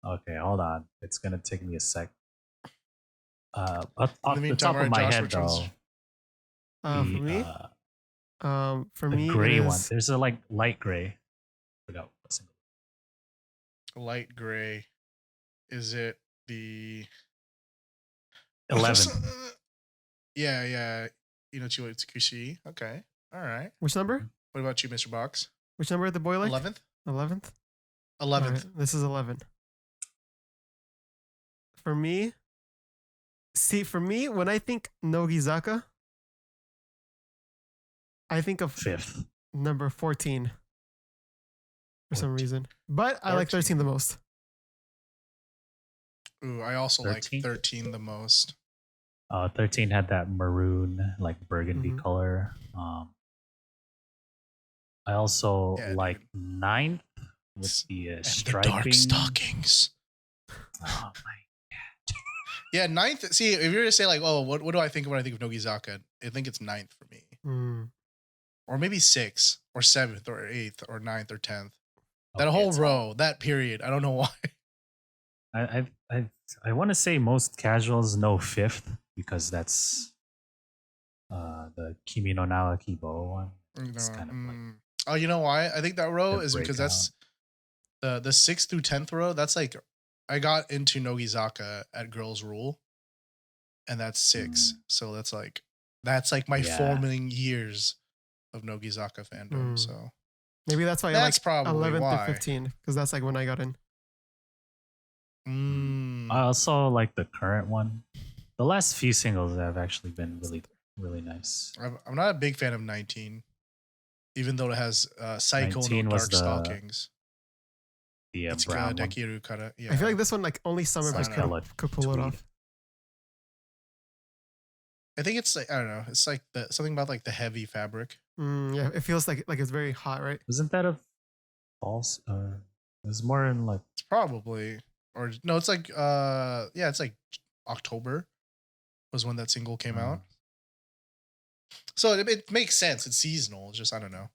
Okay, hold on. It's gonna take me a sec. Off the meantime, top of alright, my Josh, head, which one's- though, For me? For the me, gray it one. is, There's a like light gray. Forgot what single. Light gray. Is it the 11. Yeah. Inochi Tsukushi. Okay. All right. which number? What about you, Mr. Box? Which number did the boy like? 11th? 11th? 11th. Alright, this is 11. For me, when I think Nogizaka, I think of 5th. number 14 for some 14. reason. But I like 13 the most. Ooh, I also 13? like 13 the most. 13 had that maroon, like burgundy Mhm. color. I also Yeah, like dude. 9th with the And striping. the dark stockings. Oh my! Yeah, 9th. See, if you were to say like, oh, what do I think when I think of Nogizaka? I think it's 9th for me. Mm. Or maybe 6th or 7th or 8th or 9th or 10th. That Okay, whole it's row, that period. I don't know why. I want to say most casuals know 5th because that's the Kimi no Nawa Kibo one. It's kind of like Oh, you know why? I think that row the is because that's the 6th through 10th row. That's like I got into Nogizaka at Girls Rule, and that's 6. So that's like my Yeah. forming years of Nogizaka fandom. Mm. So Maybe that's why that's I like probably 11th why. to 15 because that's like when I got in. I also like the current one. The last few singles have actually been really, really nice. I'm not a big fan of 19, even though it has Psycho no 19 was Dark the- Stockings. The It's brown one. Dekiru Kara. Yeah. I feel like this one, like only Summer It's Best like could pull it tweed. off. I think it's like, I don't know. It's like something about like the heavy fabric. Yeah, it feels like it's very hot, right? Wasn't that a false? It was more in like It's probably, or no, it's like it's like October was when that single came out. So it makes sense. It's seasonal. It's just, I don't know.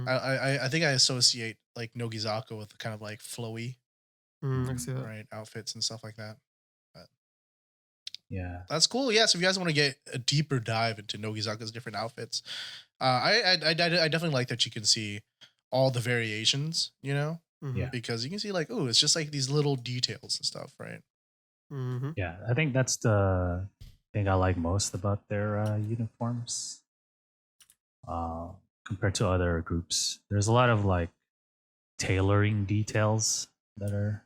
I think I associate like Nogizaka with kind of like flowy, I can see that. right, outfits and stuff like that. yeah. That's cool. Yeah. So if you guys want to get a deeper dive into Nogizaka's different outfits, I definitely like that you can see all the variations, you know, Yeah. because you can see like, oh, it's just like these little details and stuff, right? Mm-hmm. Yeah, I think that's the thing I like most about their uniforms. Compared to other groups, there's a lot of like tailoring details that are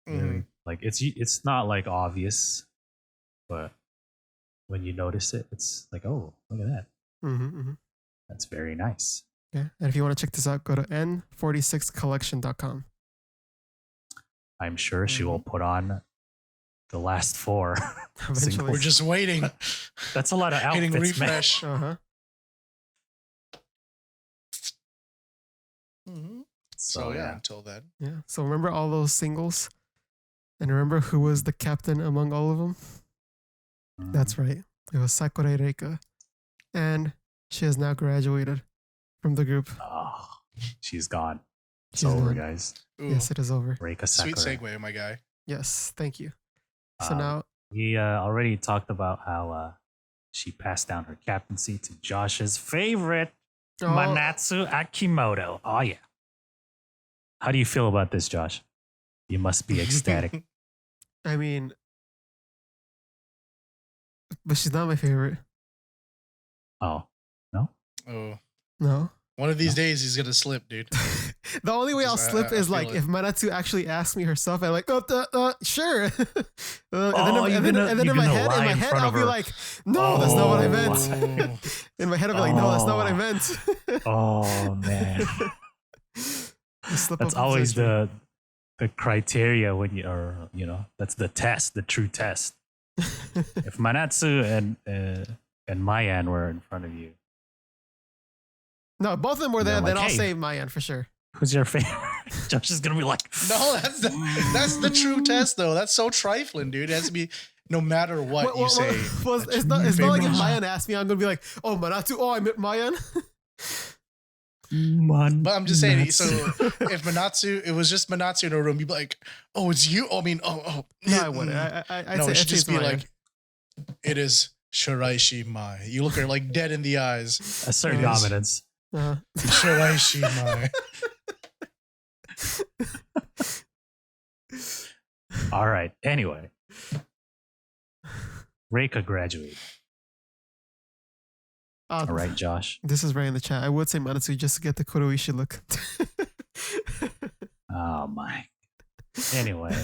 very, like it's not like obvious, but when you notice it, it's like, oh, look at that. That's very nice. Yeah, and if you want to check this out, go to n46collection.com. I'm sure she will put on the last 4. Eventually. We're just waiting. That's a lot of Hitting outfits, man. refresh. So yeah, until then. Yeah. So remember all those singles, and remember who was the captain among all of them? That's right. It was Sakurai Reika, and she has now graduated from the group. Oh, she's gone. It's She's over, gone. guys. Ooh, Yes, it is over. Reika sweet Sakurai. segue, my guy. Yes, thank you. So Um, now, We already talked about how she passed down her captaincy to Josh's favorite, Manatsu Akimoto. Oh, yeah. How do you feel about this, Josh? You must be ecstatic. I mean, but she's not my favorite. Oh, no? Oh, No. one of these days he's gonna slip, dude. The only way I'll Just, slip I is feel like it. if Manatsu actually asks me herself, I'm like, sure. and Oh, then, you're and then in gonna my lie in head, front I'll of be her. like, no, that's not what I Oh, meant. wow. In my head, I'll be like, no, that's not what I Oh. meant. Oh, man. The slip That's up always century. the criteria when you are, that's the test, the true test. If Manatsu and Mayan were in front of you, No, both of them were They're there. like, Then I'll hey. say Mayan for sure. who's your favorite? Josh is gonna be like, No, that's the true test, though. That's so trifling, dude. It has to be no matter what you say. Well, it's not like if Mayan asked me, I'm gonna be like, oh, Manatsu. Oh, I meant Mayan. But I'm just saying, so if it was just Manatsu in a room, you'd be like, oh, it's you? Oh, I mean, oh. No, I wouldn't. I'd No, say, it should I'd say just it's be Mayan. like, it is Shiraishi Mai. You look her like dead in the eyes. a certain It is. dominance. Shiraishi Mai. All right. Anyway, Reika graduated. All right, Josh. This is right in the chat. I would say Manatsu just to get the Kuroishi look. Oh my. Anyway,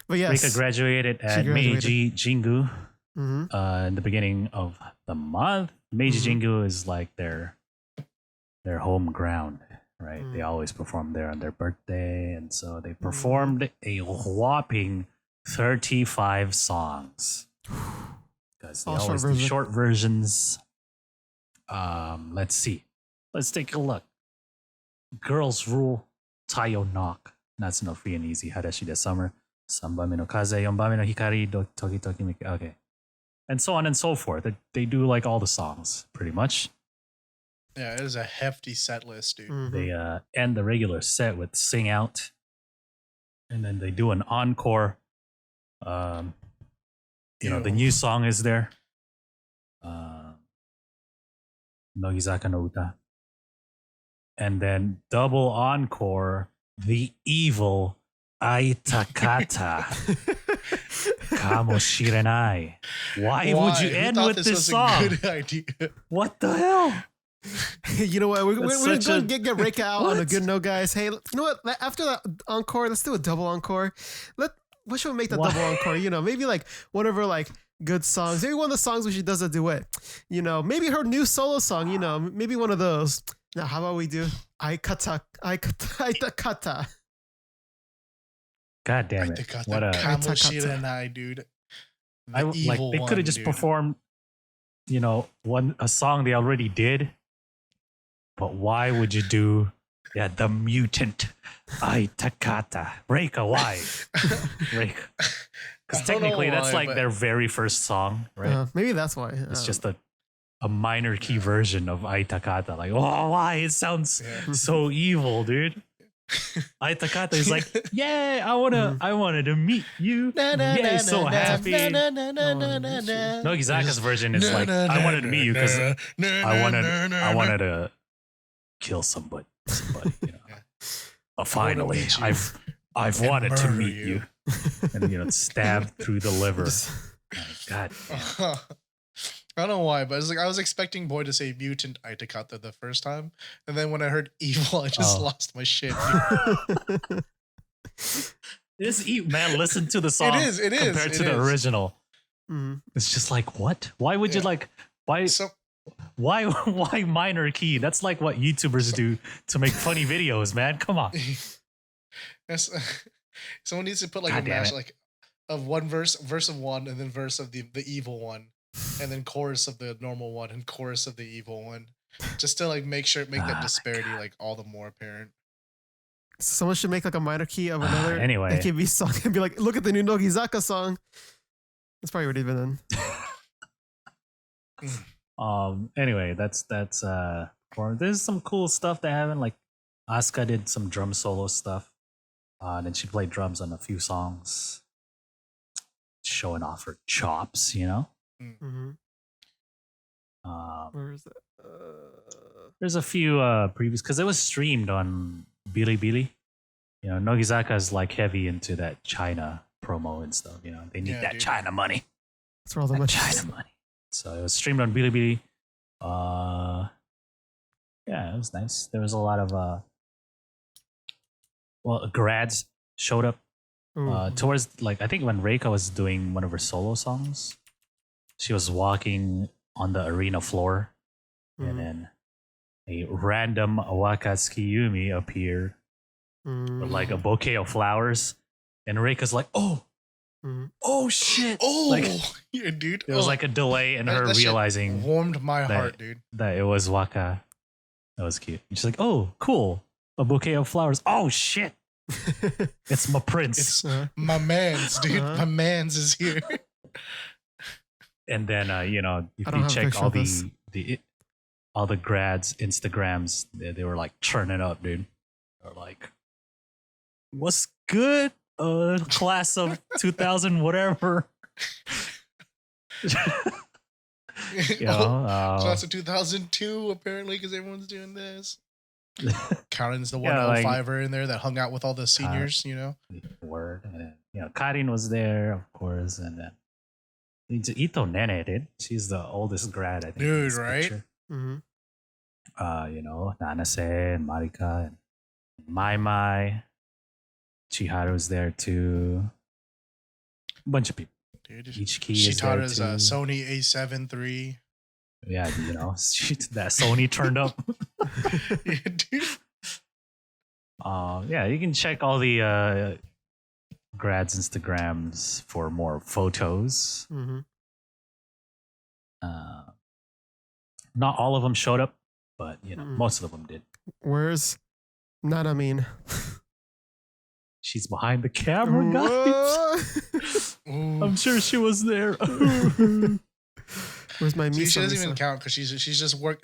But yes. Reika graduated at graduated. Meiji Jingu Mhm. in the beginning of the month. Meiji Mhm. Jingu is like their home ground, right? They Mm. always perform there on their birthday, and so they performed a whopping 35 songs because they All short always do version. short versions. Let's see. Let's take a look. Girls Rule, Tayo Knock, Natsu no Free and Easy, Harashi de Summer, Sanbame no Kaze, Yonbame no Hikari, Toki Toki Miki. Okay. And so on and so forth. They do like all the songs, pretty much. Yeah, it is a hefty set list, dude. Mhm. They end the regular set with Sing Out. And then they do an encore. The Ew. new song is there. Nogizaka no Uta. And then double encore, The Evil Aitakata Kamoshirenai. Why would you Who end thought with this was song? a good idea? What the hell? You know what? We're That's going such to a- get Reika out on a What? good note, guys. Hey, you know what? After that encore, let's do a double encore. What should we make that What? double encore? You know, maybe like one of her like good songs. Maybe one of the songs where she does a duet. You know, maybe her new solo song. You know, maybe one of those. Now, how about we do Aitakata? God damn it! What a Kamoshirenai, dude. The like evil they could one, have just dude. performed, you know, a song they already did. But why would you do, the mutant Aitakata Reika? Why, Reika? Because I don't know technically that's why, like but- their very first song, right? Maybe that's why. It's just a minor key version of Aitakata. Like, oh, why? It sounds Yeah. so evil, dude. Aitakata is like, yeah, I wanted to meet you. Yeah, so happy. Nogizaka's version is like, I wanted to meet you because I wanted to kill somebody. You know. Finally, meet you I've and wanted to murder meet you, and stabbed through the liver. God, I don't know why, but it's like I was expecting Boy to say mutant Aitakata the first time, and then when I heard evil, I just lost my shit. Dude. this man, listen to the song. It is compared to the original. Mhm. It's just like, what? Why would you like? Why? So Why minor key? That's like what YouTubers do to make funny videos, man. Come on. yes, someone needs to put like God a damn mash it. like of one verse of one, and then verse of the evil one, and then chorus of the normal one, and chorus of the evil one, just to like make Oh that my disparity like all the more apparent. Someone should make like a minor key of another Anyway. AKB song and be like, look at the new Nogizaka song. That's probably already been done. Anyway, that's there's some cool stuff that happened. Like Asuka did some drum solo stuff. Then she played drums on a few songs, showing off her chops, you know. Mm-hmm. Where is it? There's a few previews because it was streamed on Bilibili. You know, Nogizaka is like heavy into that China promo and stuff. You know, they need that dude. China money. That's where all the That money China money. So it was streamed on Bilibili. Yeah, it was nice. There was a lot of grads showed up towards like I think when Reika was doing one of her solo songs, she was walking on the arena floor, and then a random Wakatsuki Yumi appeared with like a bouquet of flowers, and Reika's like, oh shit, Oh, like yeah, dude. there was like a delay in her that shit realizing warmed my heart, dude. that it was Waka. That was cute. And she's like, oh, cool, a bouquet of flowers. Oh shit, it's my prince. It's my man's, dude. My man's is here. And then you know, if I don't you have a check picture all of this. all the grads Instagrams, they were like churning up, dude. They're like, what's good? Class of 2000 whatever. You know, Class of 2002, apparently, because everyone's doing this. Karen's the Yeah, like- 105er in there that hung out with all the seniors, you know? word. And then, you know, Karin was there, of course, and then Ito Nene, dude. She's the oldest grad, I think. in Dude, this right? picture. Mm-hmm. You know, Nanase and Marika and Mai. Chiharu's there too. A bunch of people. Dude, Ichiki is there Shitara's too. Sony A7 III. Yeah, you know, that Sony turned up. Yeah, dude. Yeah, you can check all the grads' Instagrams for more photos. Mm-hmm. Not all of them showed up, but you know, most of them did. Where's Nanamine? She's behind the camera, guys. Ooh. I'm sure she was there. Where's my See, Misa? she doesn't Misa? even count because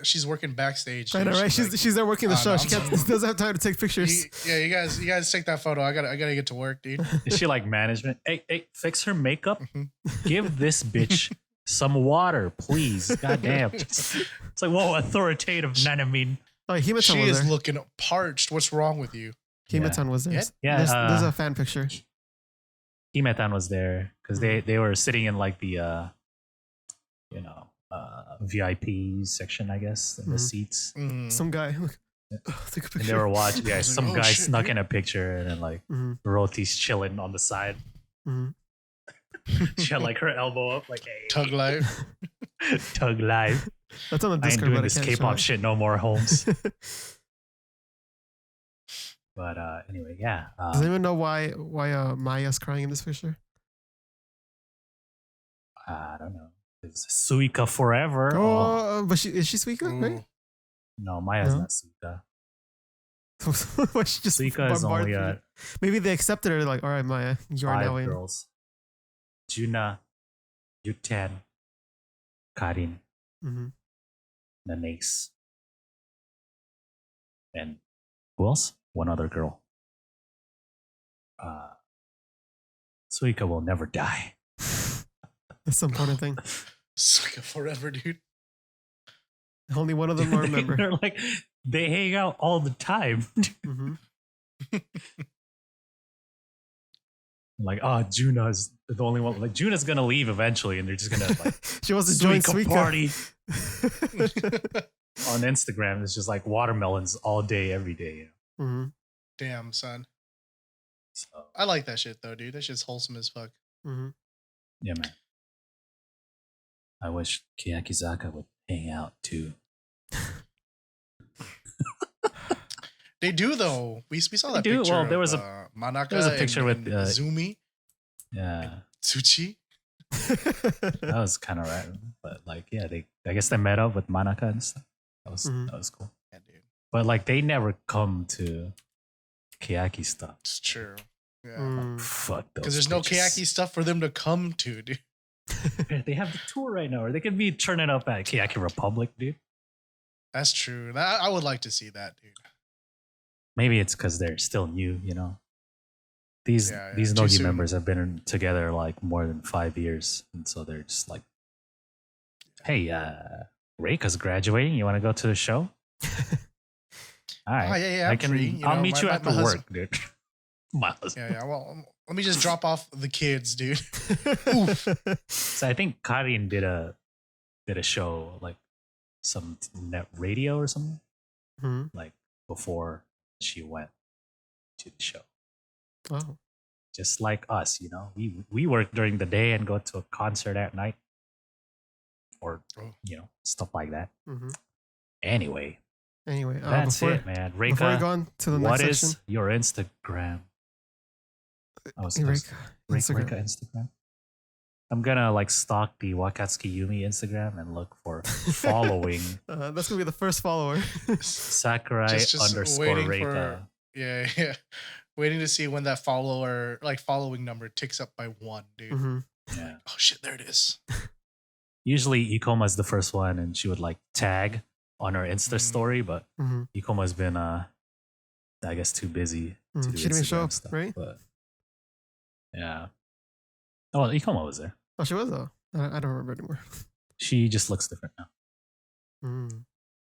she's working backstage. I know, dude. right? She's like, She's there working the show. no, She doesn't have time to take pictures. you guys take that photo. I gotta get to work, dude. Is she like management? Hey, fix her makeup. Mhm. Give this bitch some water, please. Goddamn. It's like, whoa, authoritative Nanamine. Oh, Himatan She was is there. looking parched. What's wrong with you? Himatan was there. Yeah, There's a fan picture. Himetan was there because they were sitting in like the VIP section, I guess, in the seats. Some guy. Yeah. Take a picture. And they were watching. Yeah, I was like, some "Oh, guy shit, snuck dude." in a picture, and then like Roti's chilling on the side. She had like her elbow up, like, hey, Tug life. tug live. That's on the I ain't Discord, doing but this I can't show K-pop it. shit no more, Holmes. But anyway, yeah. Does anyone know why Maya's crying in this picture? I don't know. It's Suika forever. Oh, but is she Suika, right? Ooh. No, Maya's No? not Suika. Why she just Suika is bombarded only you? Maybe they accepted her. Like, all right, Maya, you are now 5 in. girls. Juna, Yuten, Karin, Nanase, and who else? One other girl. Suika will never die. That's the important thing. Suika forever, dude. Only one of them will remember. They're like, they hang out all the time. Like, oh, Juna's the only one. Like, Juna's gonna leave eventually, and they're just gonna like She wants to join Suika Suika. party on Instagram. It's just like watermelons all day, every day. You know? Damn, son. So I like that shit though, dude. That shit's wholesome as fuck. yeah, man. I wish Keyakizaka would hang out too. They do though. We saw They that do? picture. Well, there of, was a- Manaka. there was a picture and with, Zumi, Yeah, Tsuchi. that was kind of random. But like, yeah, I guess they met up with Manaka and stuff. That was cool. Yeah, dude. But like, they never come to Keyaki stuff. It's true. Yeah. Fuck those. Because there's no bitches. Keyaki stuff for them to come to, dude. They have the tour right now, or they could be turning up at Keyaki Republic, dude. That's true. I would like to see that, dude. Maybe it's because they're still new, you know. These Yeah, these too Nogi soon. members have been together like more than 5 years, and so they're just like, "Hey, Reika's graduating. You want to go to the show?" All right, Oh, yeah, I'm free. You I'll know, meet you my after husband- work, dude. My husband. Yeah. Well, let me just drop off the kids, dude. Oof. So I think Karin did a show like some net radio or something like before she went to the show. Oh. Just like us, you know, we work during the day and go to a concert at night, or you know, stuff like that. Anyway, that's before, it, man. before we Reika, go on to the what next is section, your Instagram? Reika, Instagram. Reika Instagram. I'm gonna like stalk the Wakatsuki Yumi Instagram and look for following That's gonna be the first follower. Sakurai Just _ waiting Reika. for- Yeah. Waiting to see when that following number ticks up by 1, dude. Yeah. Oh shit, there it is. Usually Ikoma's the first one, and she would like tag on her Insta story, but Ikoma's been I guess too busy to do She didn't even show Instagram up, stuff. right? But yeah. Oh, Ikoma was there. Oh, she was though. I don't remember anymore. She just looks different now.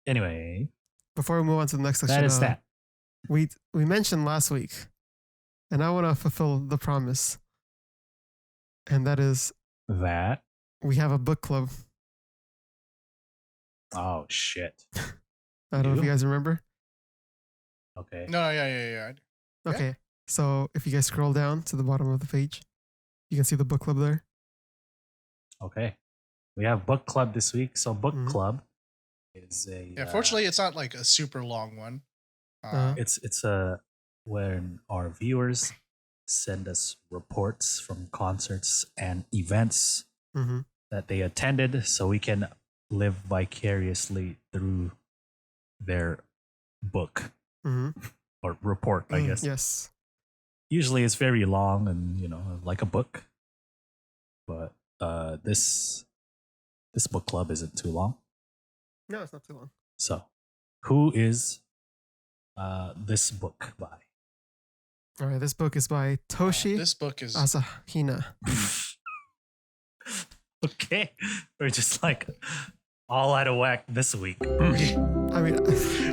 Anyway, Before we move on to the next section, that is that. We mentioned last week, and I want to fulfill the promise, and that is That. we have a book club. Oh shit. I don't know if you guys remember. Okay. No, yeah. Okay, so if you guys scroll down to the bottom of the page, you can see the book club there. Okay. We have book club this week. So book club is a Yeah, fortunately, it's not like a super long one. it's a when our viewers send us reports from concerts and events that they attended, so we can live vicariously through their book or report, I guess. Yes. Usually it's very long and, you know, like a book. But this book club isn't too long. No, it's not too long. So, who is this book by? All right, this book is by Toshi This book is Asahina. Okay, we're just like all out of whack this week. I mean,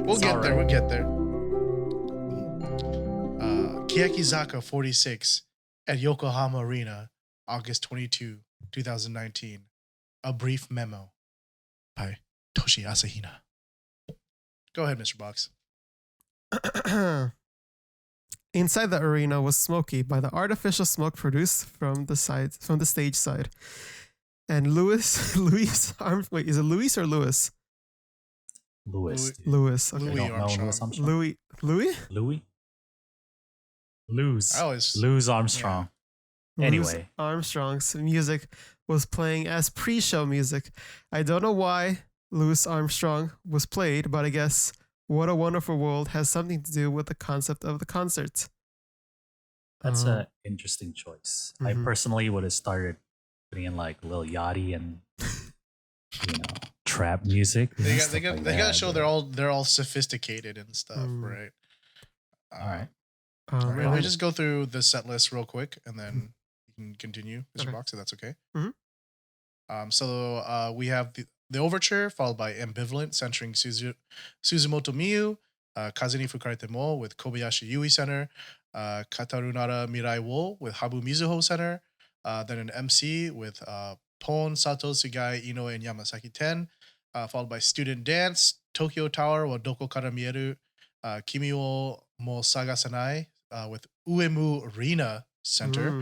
We'll get there. alright. We'll get there. Keyakitzaka46 at Yokohama Arena, August 22, 2019. A brief memo. by Toshi Asahina. Go ahead, Mr. Box. Inside the arena was smoky by the artificial smoke produced from the stage side. And Louis Arms. Wait, is it Louis or Lewis? Louis. Lewis. Okay. Louis Armstrong. Louis Armstrong. Yeah. Anyway. Louis Armstrong's music was playing as pre-show music. I don't know why Louis Armstrong was played, but I guess What a Wonderful World has something to do with the concept of the concert. That's an interesting choice. I personally would have started putting in like Lil Yachty and trap music. They got to show they're all sophisticated and stuff, right? All right. Let me just go through the set list real quick, and then you can continue, Mr. Box, if that's okay. So we have the overture, followed by Ambivalent, centering Suzumoto Miyu, Kaze ni Fukarete mo with Kobayashi Yui center, Katarunara Mirai wo with Habu Mizuho center, then an MC with Pon, Sato, Sugai, Inoue, and Yamasaki Ten, followed by Student Dance, Tokyo Tower wa Doko Kara Mieru, Kimi wo mo Sagasanai with Uemu Arena center,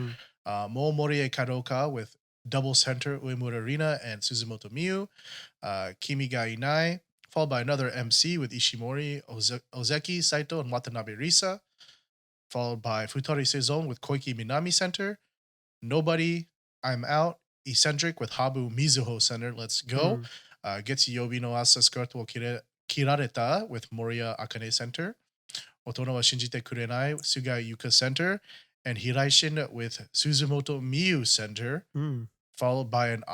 Mo Morie Kadoka with double center Uemura Arena and Suzumoto Miyu, Kimi ga Inai, followed by another MC with Ishimori, Ozeki, Saito, and Watanabe Risa, followed by Futari Seizon with Koike Minami center, Nobody, I'm Out, Eccentric with Habu Mizuho center, Let's Go, Getsu Yobi no Asa Skirt wo Kirareta with Moria Akane center, Otono wa Shinjite Kurenai, Sugai Yuka center, and Hiraishin with Suzumoto Miyu center, followed by an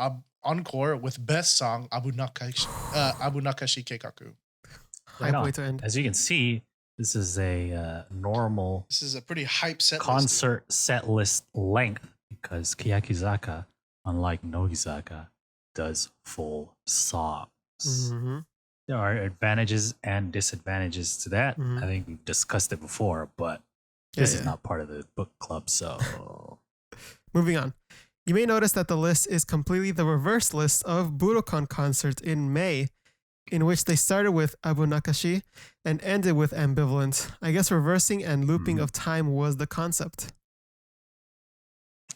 encore with best song Abu Nakashi Keikaku. Right on. As you can see, this is a normal. This is a pretty hype concert set list length because Keyakitzaka, unlike Nogizaka, does full songs. There are advantages and disadvantages to that. I think we've discussed it before, but this is not part of the book club, so. Moving on. You may notice that the list is completely the reverse list of Budokan concert in May, in which they started with Abu Nakashi and ended with Ambivalent. I guess reversing and looping of time was the concept.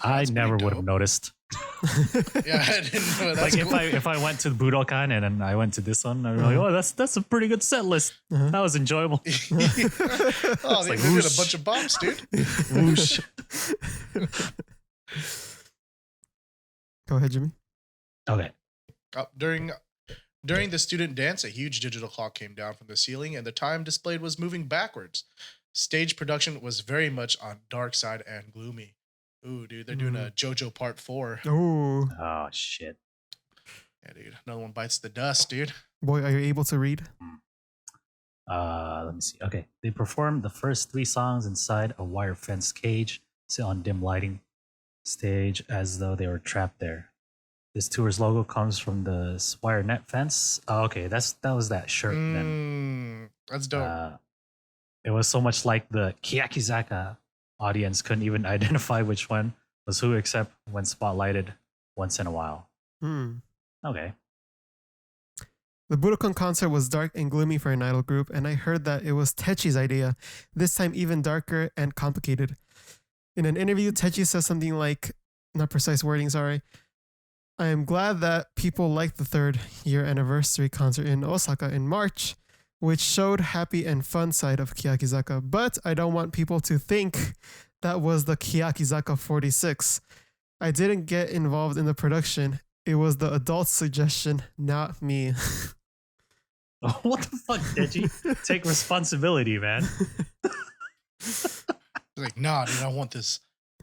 I never would have noticed. Yeah, I didn't know. That's like cool. if I went to Budokan and then I went to this one, I'd be like, oh, that's a pretty good set list. That was enjoyable. Oh, they did a bunch of bombs, dude. Whoosh. Go ahead, Jimmy. Okay. During the student dance, a huge digital clock came down from the ceiling, and the time displayed was moving backwards. Stage production was very much on dark side and gloomy. Ooh, dude, they're doing a JoJo Part 4. Ooh. Oh, shit. Yeah, dude. Another one bites the dust, dude. Boy, are you able to read? Let me see. Okay. They performed the first 3 songs inside a wire fence cage, sit on dim lighting stage as though they were trapped there. This tour's logo comes from the wire net fence. Oh, okay. That was that shirt then. That's dope. It was so much like the Keyakitzaka audience couldn't even identify which one was who except when spotlighted once in a while. Okay. The Budokan concert was dark and gloomy for an idol group, and I heard that it was Techi's idea, this time even darker and complicated. In an interview, Techi says something like, not precise wording, sorry, I am glad that people liked the 3rd year anniversary concert in Osaka in March, which showed happy and fun side of Keyakitzaka, but I don't want people to think that was the Keyakitzaka46. I didn't get involved in the production. It was the adult's suggestion, not me. What the fuck, Deji? Take responsibility, man. Like, nah, dude, I want this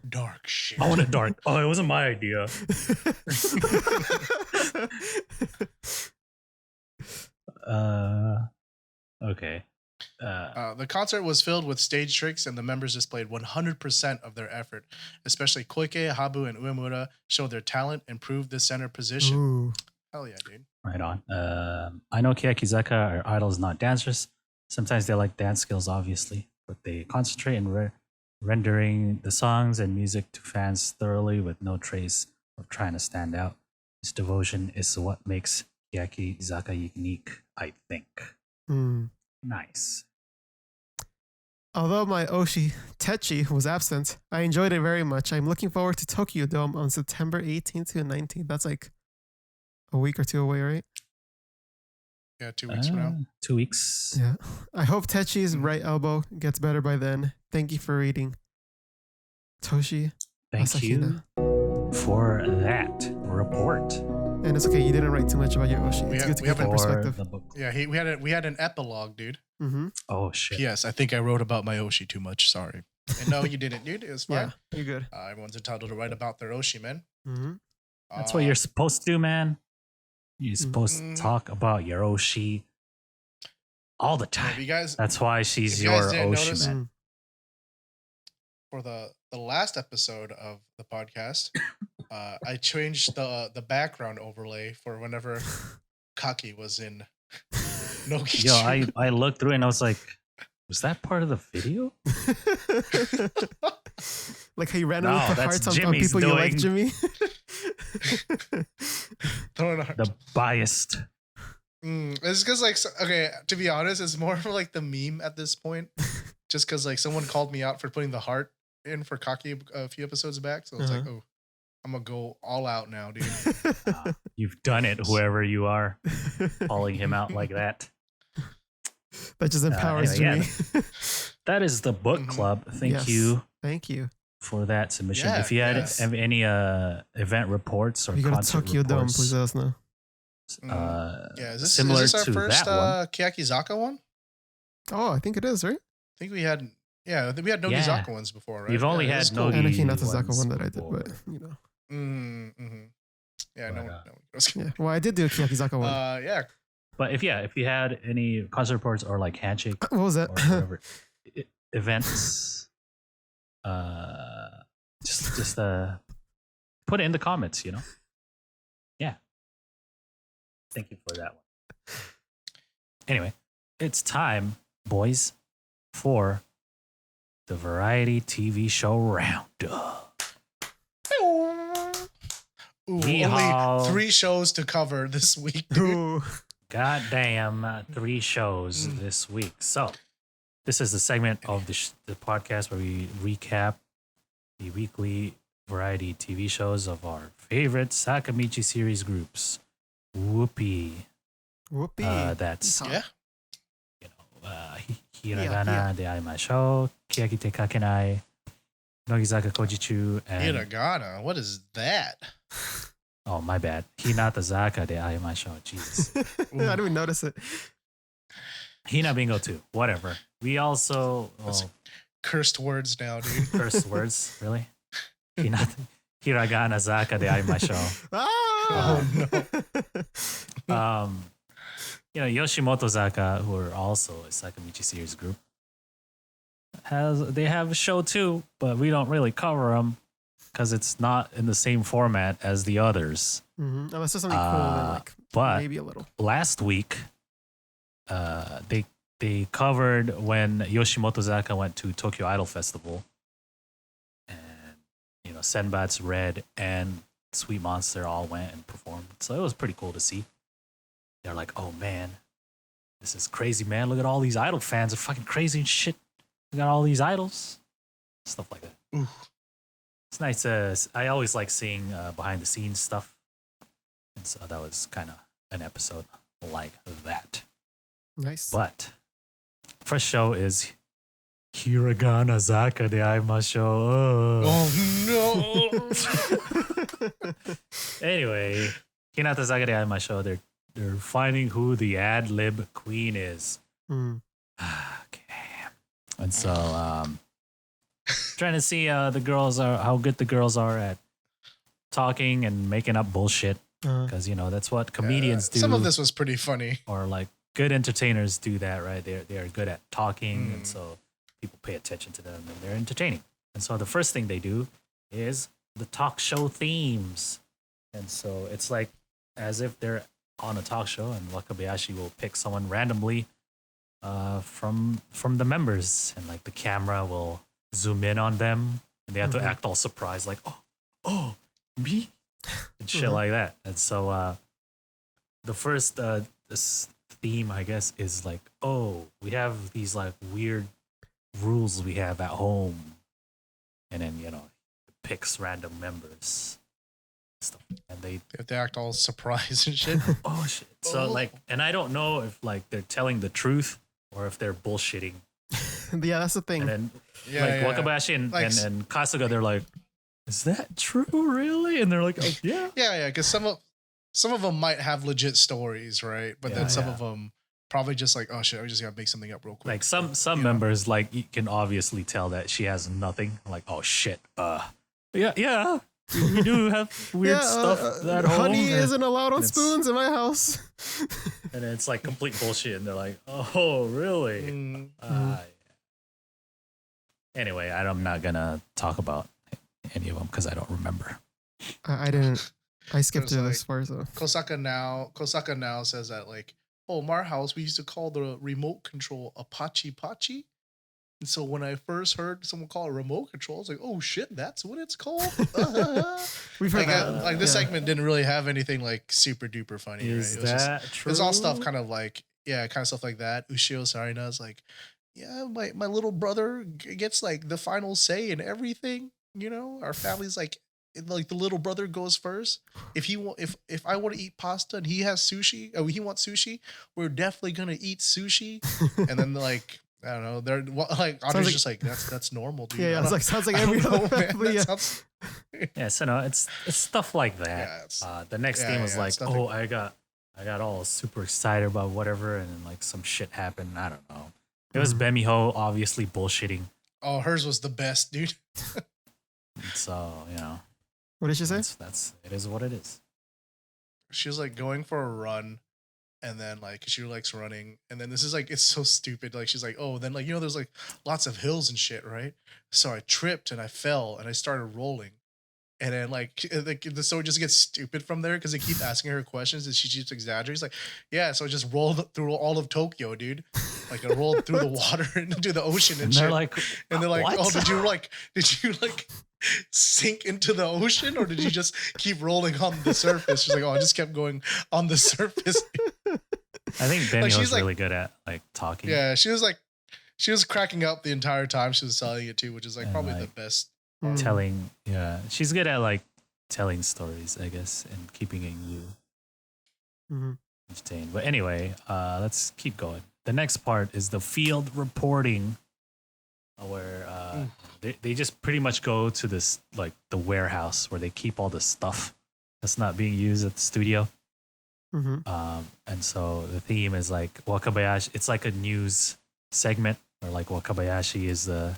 dark shit. I want it dark. Oh, it wasn't my idea. Okay. The concert was filled with stage tricks, and the members displayed 100% of their effort. Especially Koike, Habu, and Uemura showed their talent and proved the center position. Ooh. Hell yeah, dude. Right on. I know Keyakitzaka are idols, not dancers. Sometimes they like dance skills, obviously, but they concentrate in rendering the songs and music to fans thoroughly with no trace of trying to stand out. This devotion is what makes Keyakitte unique, I think. Hmm. Nice. Although my Oshi Techi was absent, I enjoyed it very much. I'm looking forward to Tokyo Dome on September 18th to 19th. That's like a week or two away, right? Yeah, 2 weeks from now. 2 weeks. Yeah. I hope Techi's right elbow gets better by then. Thank you for reading. Toshi Thank Asahina. you for that report. And it's okay, you didn't write too much about your Oshi. It's good to get that For perspective. the book. Yeah, we had an epilogue, dude. Mm-hmm. Oh shit. P.S. I think I wrote about my Oshi too much. Sorry. And no, you didn't, dude. It was Yeah, fine. you're good. Everyone's entitled to write about their Oshi, man. Mm-hmm. That's what you're supposed to do, man. You're supposed to talk about your Oshi all the time. You guys, That's why she's if you your guys didn't Oshi notice- man. for the last episode of the podcast, I changed the background overlay for whenever Kaki was in Nogi. Yo, I looked through it and I was like, was that part of the video? Like how you randomly No, put that's hearts on Jimmy's people you like, doing. Jimmy. throwing a heart. The biased. It's because okay, to be honest, it's more of like the meme at this point. Just because like someone called me out for putting the heart in for Kaki a few episodes back, so it's like, oh, I'm gonna go all out now, dude. You've done it, whoever you are, calling him out like that. That just empowers anyway, Jimmy. That is the book club. Thank Yes. you Thank you. for that submission. Yeah, If you had yes. any event reports or You go to concert Tokyo Dome, reports, please let us know. Yeah, is similar this our to first that one. Keyakitte one? Oh, I think it is, right? I think we had Nogizaka ones before, right? We've only Yeah, had that's cool. Nogi And a Hinatazaka ones one that I did, before. but you know. Mm-hmm. Yeah, But, no. Yeah. Well, I did do a Keyakitte one. Yeah. But if you had any concert reports or like handshake What was that? or whatever events, just put it in the comments. You know. Yeah. Thank you for that one. Anyway, it's time, boys, for the variety TV show roundup. Ooh, Yeehaw. only 3 shows to cover this week, dude. Ooh. Goddamn, 3 shows this week. So, this is the segment of the podcast where we recap the weekly variety TV shows of our favorite Sakamichi series groups. Whoopee. Whoopee. That's, Yeah. you know, Hiragana de Aimashou, Keyakitte Kakenai, Nogizaka Kojichu, and Hiragana. What is that? oh, my bad. Hinatazaka de Aimashou. Jesus. How do we notice it? Hinabingo too. Whatever. We also That's cursed words now, dude. curse words. Really? Hiragana Zaka de Aimashou. Ah! Oh, no. Yoshimoto Zaka, who are also a Sakamichi series group, they have a show too, but we don't really cover them because it's not in the same format as the others. Mm-hmm. Unless there's something cool, then like But maybe a little. last week, they covered when Yoshimoto Zaka went to Tokyo Idol Festival, and Senbat's Red and Sweet Monster all went and performed. So it was pretty cool to see. They're like, oh man, this is crazy, man. Look at all these idol fans. They're fucking crazy and shit. We got all these idols. Stuff like that. Ooh. It's nice. I always like seeing behind the scenes stuff. And so that was kind of an episode like that. Nice. But first show is Hiragana Zaka de Aimashou. Oh, no. Anyway, Hinatazaka de Aimashou, they're finding who the ad lib queen is. Mm. Okay. And so trying to see how good the girls are at talking and making up bullshit. Because that's what comedians do. Some of this was pretty funny. Or like good entertainers do that, right? They are good at talking, and so people pay attention to them and they're entertaining. And so the first thing they do is the talk show themes. And so it's like as if they're on a talk show, and Wakabayashi will pick someone randomly from the members, and like the camera will zoom in on them, and they have to act all surprised, like oh me, and shit like that. And so the first this theme, I guess, is like, oh, we have these like weird rules we have at home, and then picks random members, stuff, and they have to act all surprised and shit. oh shit. So like, and I don't know if like they're telling the truth or if they're bullshitting. Yeah, that's the thing. And then Wakabayashi and, Like, and Kasuga, they're like, is that true, really? And they're like, oh, yeah. Yeah, because some of them might have legit stories, right? But then some of them probably just like, oh shit, I just gotta make something up real quick. Like some members, like you can obviously tell that she has nothing. Like, oh shit, yeah, we do have weird stuff at home. Honey isn't allowed on and spoons in my house. And it's like complete bullshit. And they're like, oh, really? Anyway, I'm not gonna talk about any of them because I don't remember. I didn't. I skipped through this far. So Kosaka now says that like, oh, my house we used to call the remote control a pachi pachi. And so when I first heard someone call it remote control, I was like, oh shit, that's what it's called? We've heard that. Like this segment didn't really have anything like super duper funny. Is right? that true? It's all stuff kind of like, kind of stuff like that. Ushio Sarina's like, yeah, my little brother gets like the final say in everything. Our family's like the little brother goes first. If I want to eat pasta and he has sushi, he wants sushi, we're definitely gonna eat sushi. And then like, I don't know, they're like Andre's just like that's normal, dude. Yeah, it's like sounds like every other family. Yeah, so no, it's stuff like that. The next theme was like, oh, I got all super excited about whatever, and then like some shit happened. I don't know. It was Bemiho obviously bullshitting. Oh, hers was the best, dude. So what did she say? That's it is what it is. She was like going for a run. And then like she likes running, and then this is like it's so stupid. Like she's like, oh, then like there's like lots of hills and shit, right? So I tripped and I fell and I started rolling, and then like the story just gets stupid from there because they keep asking her questions and she keeps exaggerating. She's like, yeah, so I just rolled through all of Tokyo, dude. Like I rolled through the water into the ocean and shit. They're like, what? oh, did you sink into the ocean or did you just keep rolling on the surface? She's like, oh, I just kept going on the surface. I think Benny was really good at like talking. Yeah, she was cracking up the entire time she was telling it too, which is like and probably the best. Telling, she's good at like telling stories, I guess, and keeping you entertained. But anyway, let's keep going. The next part is the field reporting, where they just pretty much go to this like the warehouse where they keep all the stuff that's not being used at the studio. And so the theme is like Wakabayashi. It's like a news segment where like Wakabayashi is the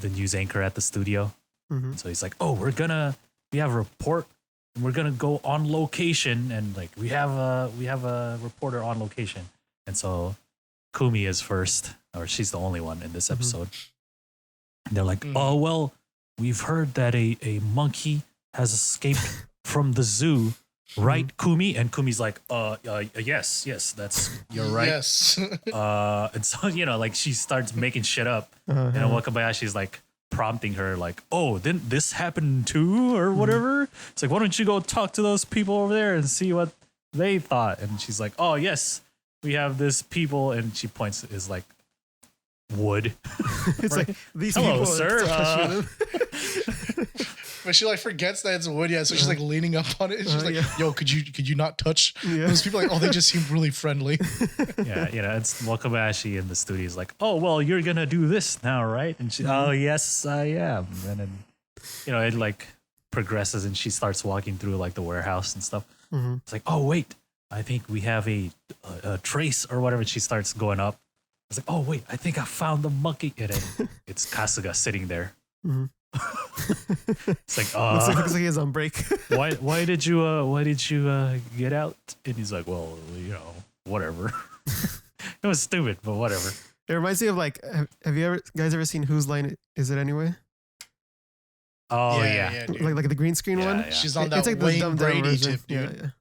news anchor at the studio. So he's like, oh, we have a report and we're gonna go on location, and like we have a reporter on location. And so Kumi is first, or she's the only one in this episode. And they're like, oh well, we've heard that a monkey has escaped from the zoo. Right, Kumi? And Kumi's like, yes, that's, you're right. Yes. And so, like she starts making shit up. And Wakabayashi's like prompting her, like, oh, didn't this happen too? Or whatever. It's like, why don't you go talk to those people over there and see what they thought? And she's like, oh, yes, we have this people. And she points, is like, wood. It's right? like, these hello, people sir. But she like forgets that it's wood, so she's like leaning up on it. And she's like, "Yo, could you not touch those people?" Like, oh, they just seem really friendly. It's Wakabayashi in the studio. Is like, oh well, you're gonna do this now, right? And she, oh yes, I am. And then, it like progresses, and she starts walking through like the warehouse and stuff. It's like, oh wait, I think we have a trace or whatever. And she starts going up. It's like, oh wait, I think I found the monkey. And then it's Kasuga sitting there. It's like, looks like he is on break. why did you get out? And he's like, well, whatever. It was stupid, but whatever. It reminds me of like, have you guys ever seen Whose Line Is It Anyway? Oh yeah. Like the green screen one. Yeah. She's on that it's like Wayne dumb Brady version. tip, dude.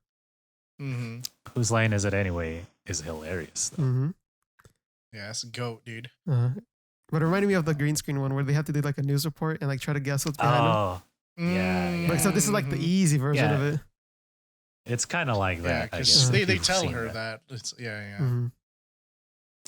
Yeah. Whose line is it anyway? Is hilarious. Though. Yeah, it's a goat, dude. But it reminded me of the green screen one where they have to do like a news report and like try to guess what's behind them. Yeah. Like, so this is like the easy version of it. It's kind of like Yeah, that. I because guess, they if you've tell seen her that. It's yeah. Mhm.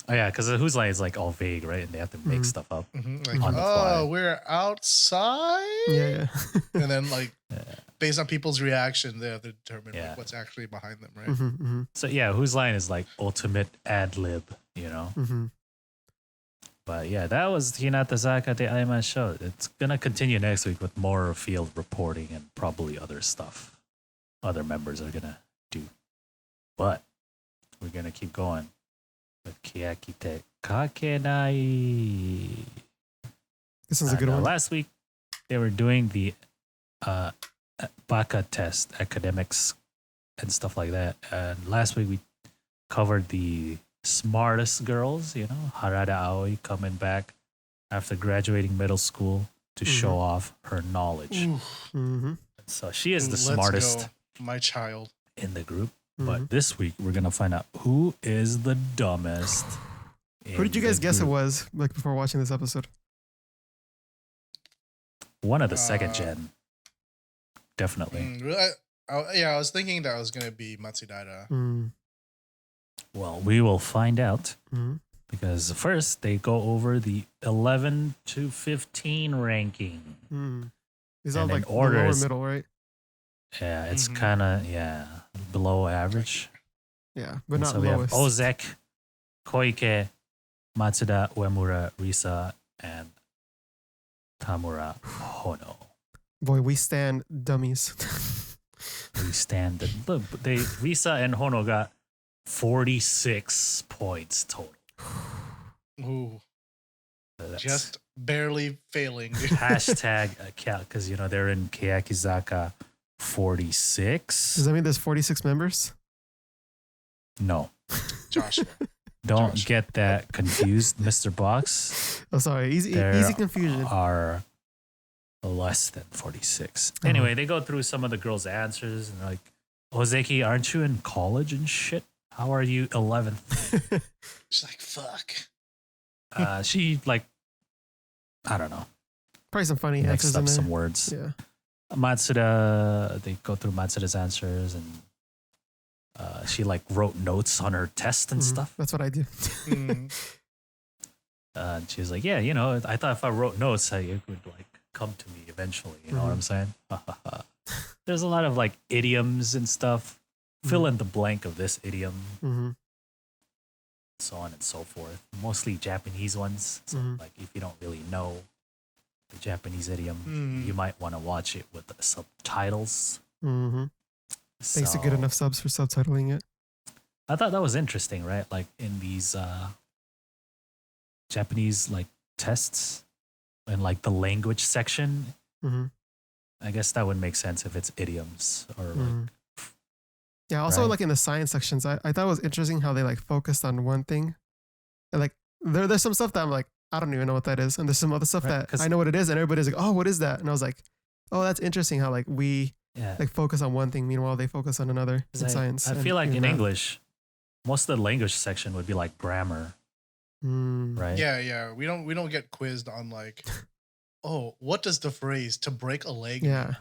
Oh yeah, because Whose Line is like all vague, right? And they have to make Mhm. stuff up. Like, On the fly. oh, we're outside. Yeah. And then like Yeah. based on people's reaction, they have to determine Yeah. like, what's actually behind them, right? Mm-hmm. So yeah, Whose Line is like ultimate ad lib, you know. Mm-hmm. But yeah, that was Hinatazaka de Aimashou. It's gonna continue next week with more field reporting and probably other stuff other members are gonna do. But we're gonna keep going with Keyakitte Kakenai. This one's a good one. Last week they were doing the Baka test, academics and stuff like that. And last week we covered the smartest girls, you know, Harada Aoi coming back after graduating middle school to show off her knowledge. Mm-hmm. So she is the Let's smartest go, my child. in the group. Mhm. But this week we're gonna find out who is the dumbest. Who did you in guys the guess it group. was, like, before watching this episode? One of the second gen. Definitely. I was thinking that was gonna be Matsudaira. Mm. Well, we will find out Mm-hmm. because first they go over the 11 to 15 ranking. Mm. These are And in like the order lower is- middle, right? Yeah, it's Mhm. kind of below average. Yeah, but And not so we lowest. have Ozek, Koike, Matsuda, Uemura, Risa, and Tamura Hono. Boy, we stand dummies. We stand the look. Risa and Hono got 46 points total. Ooh, So that's just barely failing. Dude. hashtag because they're in Keyakizaka 46. Does that mean there's 46 members? No, Joshua. don't Josh. get that confused, Mr. Box. Oh, sorry. Easy There confusion. are less than 46. Anyway, they go through some of the girls' answers and they're like, Ozeki, aren't you in college and shit? How are you 11th? She's like, fuck. She I don't know, Probably some funny mixed answers in up there. some words. Yeah. Matsuda, they go through Matsuda's answers and she wrote notes on her test and Mhm. stuff. That's what I do. Mm. And she was like, yeah, I thought if I wrote notes, it would come to me eventually. You know what I'm saying? There's a lot of idioms and stuff. Fill in the blank of this idiom, Mm-hmm. so on and so forth. Mostly Japanese ones. So Mhm. if you don't really know the Japanese idiom, Mm. you might want to watch it with the subtitles. Mm-hmm. Thanks to So, good enough subs for subtitling it. I thought that was interesting, right? In these Japanese tests and the language section, Mm-hmm. I guess that would make sense if it's idioms or Mhm. Yeah, also right? in the science sections, I thought it was interesting how they focused on one thing. And there's some stuff that I'm I don't even know what that is. And there's some other stuff Right, that 'cause- I know what it is, and everybody's like, oh, what is that? And I was like, oh, that's interesting how we yeah. focus on one thing, meanwhile they focus on another 'Cause in science. I and feel like even in math. English, most of the language section would be grammar, Mm. right? Yeah. We don't get quizzed on oh, what does the phrase "to break a leg" mean? Yeah.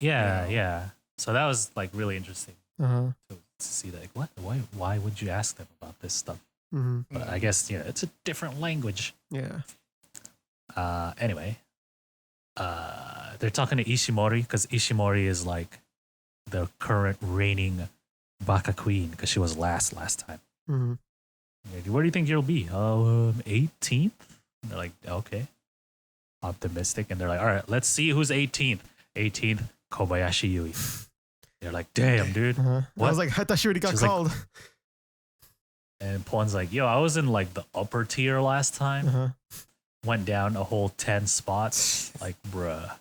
Yeah, Yeah. yeah. So that was really interesting Uh-huh. to see that. What? Why would you ask them about this stuff? Mm-hmm. But I guess it's a different language. Yeah. Anyway, they're talking to Ishimori because Ishimori is the current reigning Baka queen because she was last time. Mm-hmm. Where do you think you'll be? 18th? And they're like, okay. Optimistic. And they're like, all right, let's see who's 18th. 18th, Kobayashi Yui. They're like, damn, dude. Uh-huh. I What? was like, I thought she already got She's like- called. And Pon's like, yo, I was in the upper tier last time. Uh-huh. Went down a whole 10 spots. Bruh.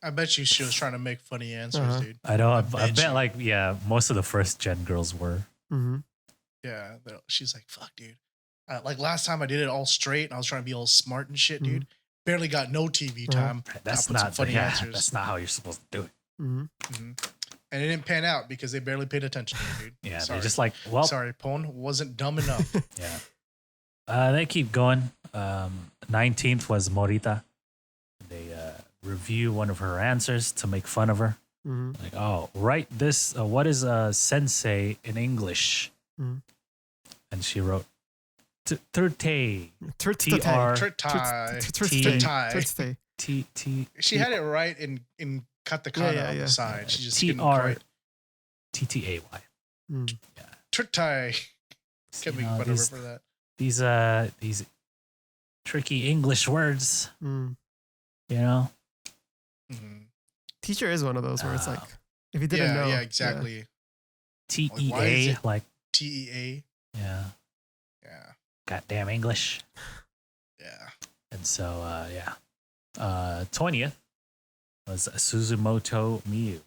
I bet you she was trying to make funny answers, Uh-huh. dude. I know. I bet bet you. most of the first gen girls were. Mm-hmm. Yeah, she's like, fuck, dude. Last time I did it all straight, and I was trying to be all smart and shit, dude. Barely got no TV time. That's put some not funny yeah, answers. that's not how you're supposed to do it. Mm-hmm. hmm And it didn't pan out because they barely paid attention to me, dude. Yeah, Sorry. they're just well, Sorry, Pon wasn't dumb enough. yeah. They keep going. 19th was Morita. They review one of her answers to make fun of her. Mhm. Like, oh, write this. What is sensei in English? Mhm. And she wrote Turte. Turtstate. Turtai. Turtstate. T. She had it right in katakana on the side. She just couldn't quite. TTAY. Mm. Yeah. Turtai. Can't make fun of her for that. These tricky English words. Mm. You know. Mm-hmm. Teacher is one of those where it's like, if you didn't know. Yeah, exactly. TEA, like TEA. Yeah. Yeah. Goddamn English. Yeah. And so, 20th was Suzumoto Miyu.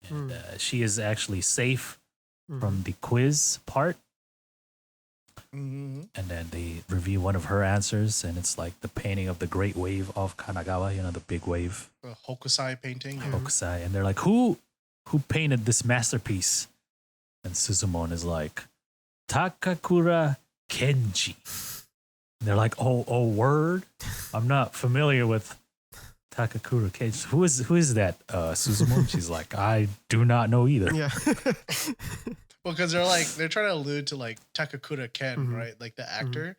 And she is actually safe from the quiz part. Mm-hmm. And then they review one of her answers, and it's like the painting of the Great Wave off Kanagawa, you know, the big wave. The Hokusai painting. Yeah. Hokusai. And they're like, who painted this masterpiece? And Suzumon is like, Takakura Kenji. And they're like, oh, word? I'm not familiar with Takakura Kenji. Who is that, Suzumon? She's like, I do not know either. Yeah. Well, because they're trying to allude to like Takakura Ken, right? Like the actor.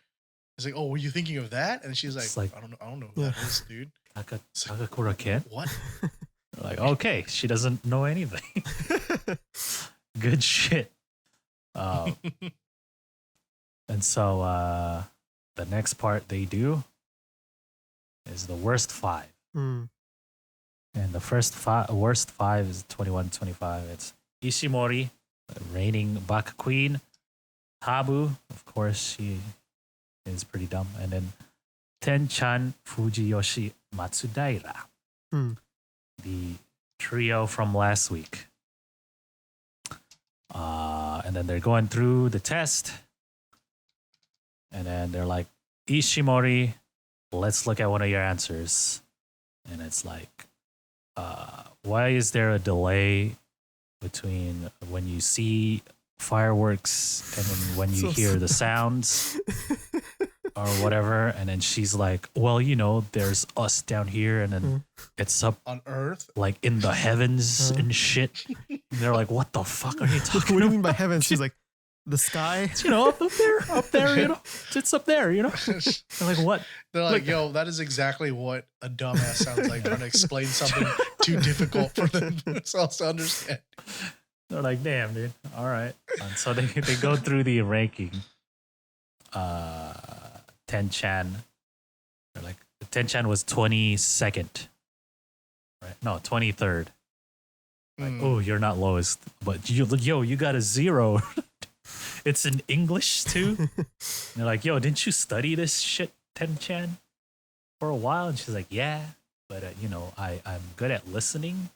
It's like, oh, were you thinking of that? And she's like, I don't know who that is, dude. Takakura Ken? What? They're like, okay, she doesn't know anything. Good shit. And so the next part they do is the worst 5. Mm. And the worst 5 is 21-25. It's Ishimori, the reigning Baka Queen. Tabu, of course, she is pretty dumb. And then Tenchan Fujiyoshi Matsudaira, the trio from last week. And then they're going through the test. And then they're like, Ishimori, let's look at one of your answers. And it's like, why is there a delay between when you see fireworks and when you hear the sounds or whatever? And then she's like, well, you know, there's us down here and then it's up on Earth, like in the heavens and shit. And they're like, what the fuck are you talking What do you mean by heavens? She's like, the sky? You know, up there, you know, it's up there, you know. They're like, what? They're like, yo, that is exactly what a dumbass sounds like trying to explain something too difficult for themselves to understand. They're like, damn, dude. All right. And so they go through the ranking. Tenchan. They're like, Tenchan was 22nd. Right? No, 23rd. Like, oh, you're not lowest. But you got a 0. It's in English too. And they're like, yo, didn't you study this shit, Tenchan, for a while? And she's like, yeah, but you know, I'm good at listening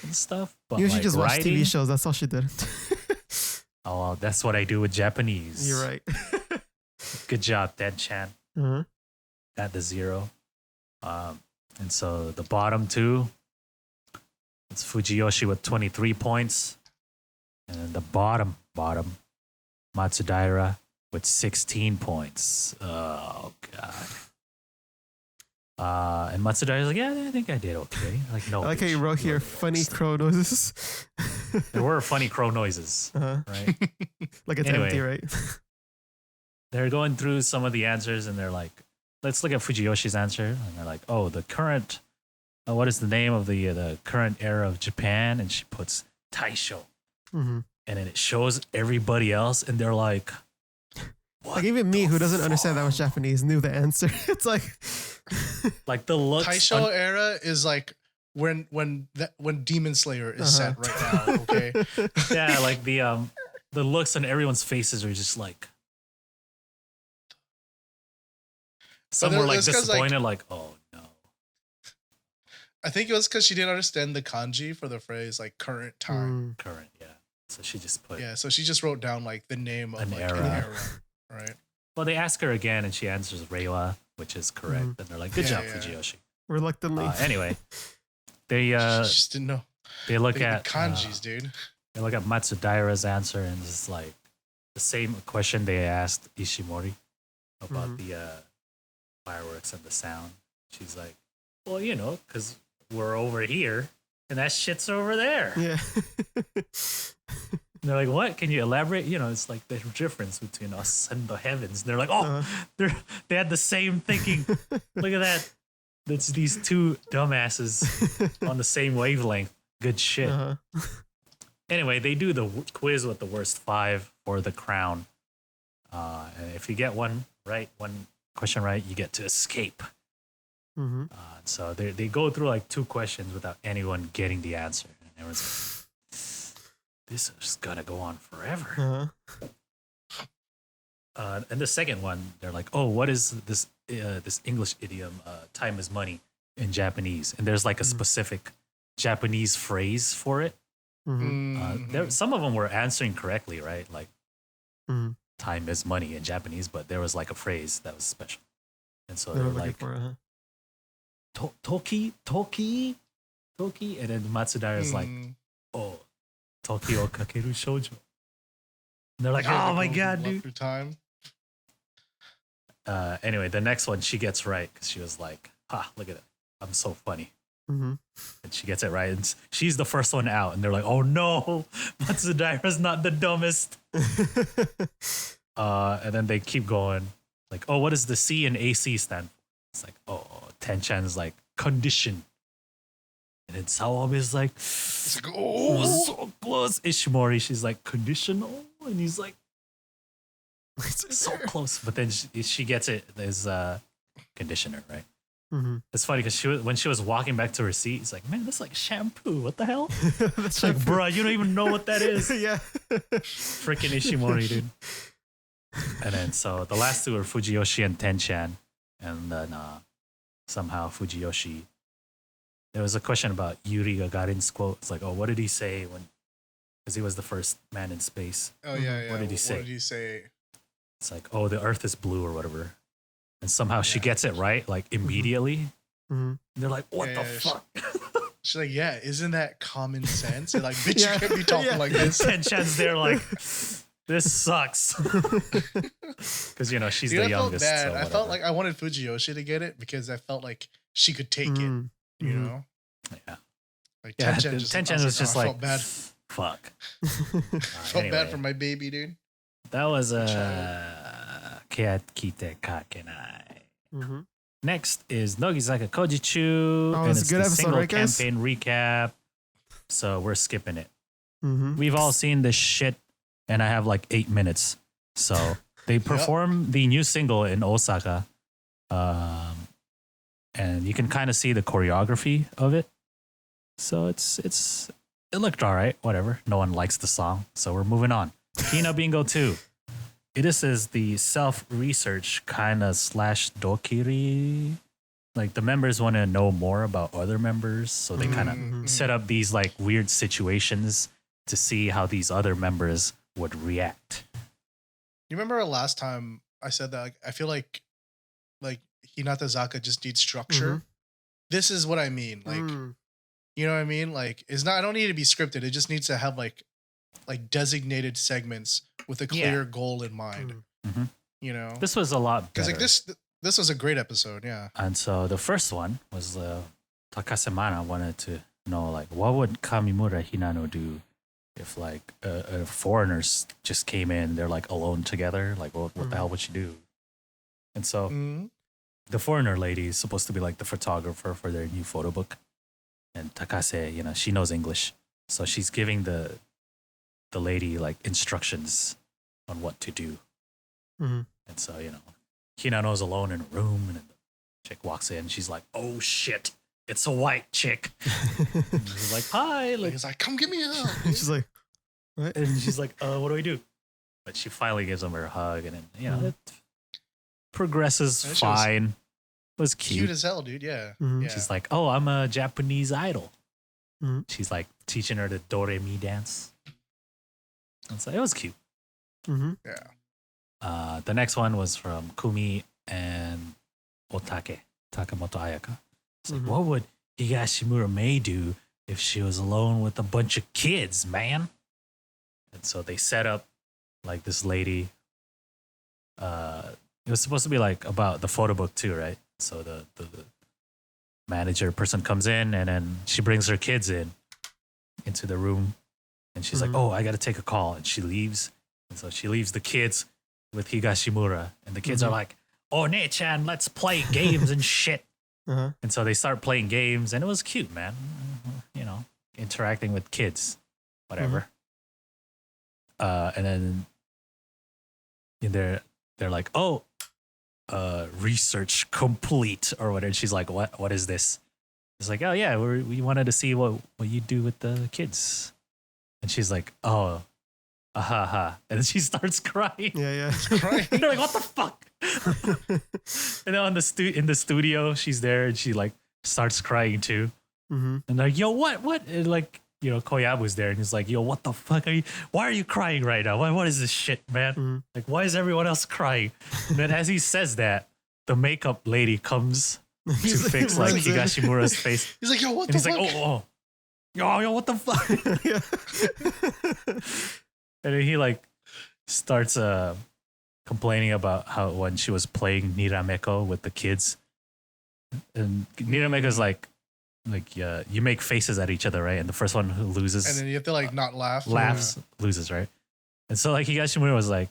and stuff. But you like, should just watch writing, TV shows. That's all she did. Oh, well, that's what I do with Japanese. You're right. Good job, Tenchan. Got the 0. And so the bottom 2, it's Fujiyoshi with 23 points. And then the bottom, Matsudaira with 16 points. Oh, God. And Matsudaira's like, yeah, I think I did okay. Like, no. I like how you wrote here, funny crow noises. There were funny crow noises, right? Like it's Anyway. empty, right? They're going through some of the answers and they're like, let's look at Fujiyoshi's answer. And they're like, oh, the current, what is the name of the current era of Japan? And she puts Taisho. And then it shows everybody else, and they're like, what? Like even me, who doesn't understand that much Japanese, knew the answer. It's like, like the looks. Taisho era is like when Demon Slayer is set right now. Okay. Yeah, like the looks on everyone's faces are just like. Some were like disappointed, like, oh no. I think it was because she didn't understand the kanji for the phrase like current time. Current, yeah. So she just put. Yeah, so she just wrote down like the name of an era, right? Well, they ask her again, and she answers Reiwa, which is correct, and they're like, "Good job, Fujiyoshi." Reluctantly. Anyway, they just didn't know. They look at the kanjis, dude. They look at Matsudaira's answer, and it's like the same question they asked Ishimori about the fireworks and the sound. She's like, "Well, you know, because we're over here, and that shit's over there. Yeah. And they're like, what? Can you elaborate? You know, it's like the difference between us and the heavens. And they're like, oh, they had the same thinking. Look at that. That's these two dumbasses on the same wavelength. Good shit. Anyway, they do the quiz with the worst 5 for the crown. And if you get one question right, you get to escape. So they go through like 2 questions without anyone getting the answer. And everyone's like, this is gonna go on forever. And the second one, they're like, oh, what is this English idiom, time is money, in Japanese? And there's like a specific Japanese phrase for it. Some of them were answering correctly, right? Like, time is money in Japanese, but there was like a phrase that was special. And so they're like, Toki. And then Matsudaira is like, oh, Toki o kakeru shoujo. And they're like, oh my God, dude. Through time. Anyway, the next one she gets right because she was like, look at it. I'm so funny. And she gets it right. And she's the first one out. And they're like, oh no, Matsudaira's not the dumbest. And then they keep going. Like, oh, what does the C and AC stand for? It's like, oh, Tenchan's like, condition. And then Sawame's like, oh, so close. Ishimori, she's like, conditional? And he's like, so close. But then she gets it as conditioner, right? It's funny because when she was walking back to her seat, it's like, man, that's like shampoo. What the hell? It's like, bruh, you don't even know what that is. Yeah. Freaking Ishimori, dude. And then so the last 2 are Fujiyoshi and Tenchan. And then somehow Fujiyoshi, there was a question about Yuri Gagarin's quote. It's like, oh, what did he say when, because he was the first man in space. Oh, yeah. What did he say? What did he say? It's like, oh, the earth is blue or whatever. And somehow she gets it right, like immediately. And they're like, what the fuck? She's like, yeah, isn't that common sense? And like, bitch, you can't be talking like this. Tenchan's there like, this sucks. Because, you know, she's the youngest. I felt bad. So I felt like I wanted Fujiyoshi to get it because I felt like she could take it, you know? Yeah. Like, Tenchan was just like, I felt bad. Fuck. Felt bad for my baby, dude. That was Keyakitte Kakenai. Next is Nogizaka Kojichu. Oh, and it's it's a good the episode, single right, guys? campaign recap. So we're skipping it. We've all seen this shit, and I have like 8 minutes. So they perform the new single in Osaka. And you can kind of see the choreography of it. So it looked all right, whatever. No one likes the song, so we're moving on. Hinabingo 2. This is the self-research kind of / dokiri. Like the members want to know more about other members, so they kind of set up these like weird situations to see how these other members would react. You remember last time I said that I feel like Hinatazaka just needs structure. This is what I mean. Like, you know what I mean? Like, it's not. I don't need to be scripted. It just needs to have like designated segments with a clear goal in mind. You know, this was a lot better. Because like this was a great episode. Yeah. And so the first one was Takasemana wanted to know like what would Kamimura Hinano do if like foreigners just came in, they're like alone together. Like what the hell would she do? And so the foreigner lady is supposed to be like the photographer for their new photo book. And Takase, you know, she knows English. So she's giving the lady like instructions on what to do. And so, you know, Hinano's alone in a room and the chick walks in. She's like, oh shit, it's a white chick. And she's like, hi. Like, he's like, come give me a hug. She's like, what? And she's like, what do we do? But she finally gives him her hug, and then, you know, it progresses fine. It was cute. Cute as hell, dude. Yeah. She's like, oh, I'm a Japanese idol. She's like teaching her the do-re-mi dance. And so it was cute. Yeah. The next one was from Kumi and Otake, Takamoto Ayaka. It's like, what would Higashimura Mei do if she was alone with a bunch of kids, man? And so they set up like this lady. It was supposed to be like about the photo book too, right? So the manager person comes in, and then she brings her kids into the room, and she's like, "Oh, I got to take a call," and she leaves. And so she leaves the kids with Higashimura, and the kids are like, "Oh, Ne-chan, let's play games and shit." And so they start playing games, and it was cute, man. You know, interacting with kids, whatever. And then they're like, "Oh, research complete," or whatever. And she's like, "What is this?" It's like, "Oh yeah, we wanted to see what you do with the kids." And she's like, "Oh, ha." And then she starts crying. Yeah. Crying. And they're like, "What the fuck?" And then in the studio, she's there and she like starts crying too. And they're like, "Yo, what?" And like, you know, Koyabu's there and he's like, "Yo, what the fuck why are you crying right now? What is this shit, man? Like, why is everyone else crying?" And then as he says that, the makeup lady comes to fix like Higashimura's face. He's like, "Yo, what And the fuck?" He's like, "Oh. Yo, what the fuck?" And then he like starts complaining about how when she was playing Nirameko with the kids, and Nirameko's like you make faces at each other, right? And the first one who loses, And then you have to like not laugh. loses, right? And so like Higashimura was like,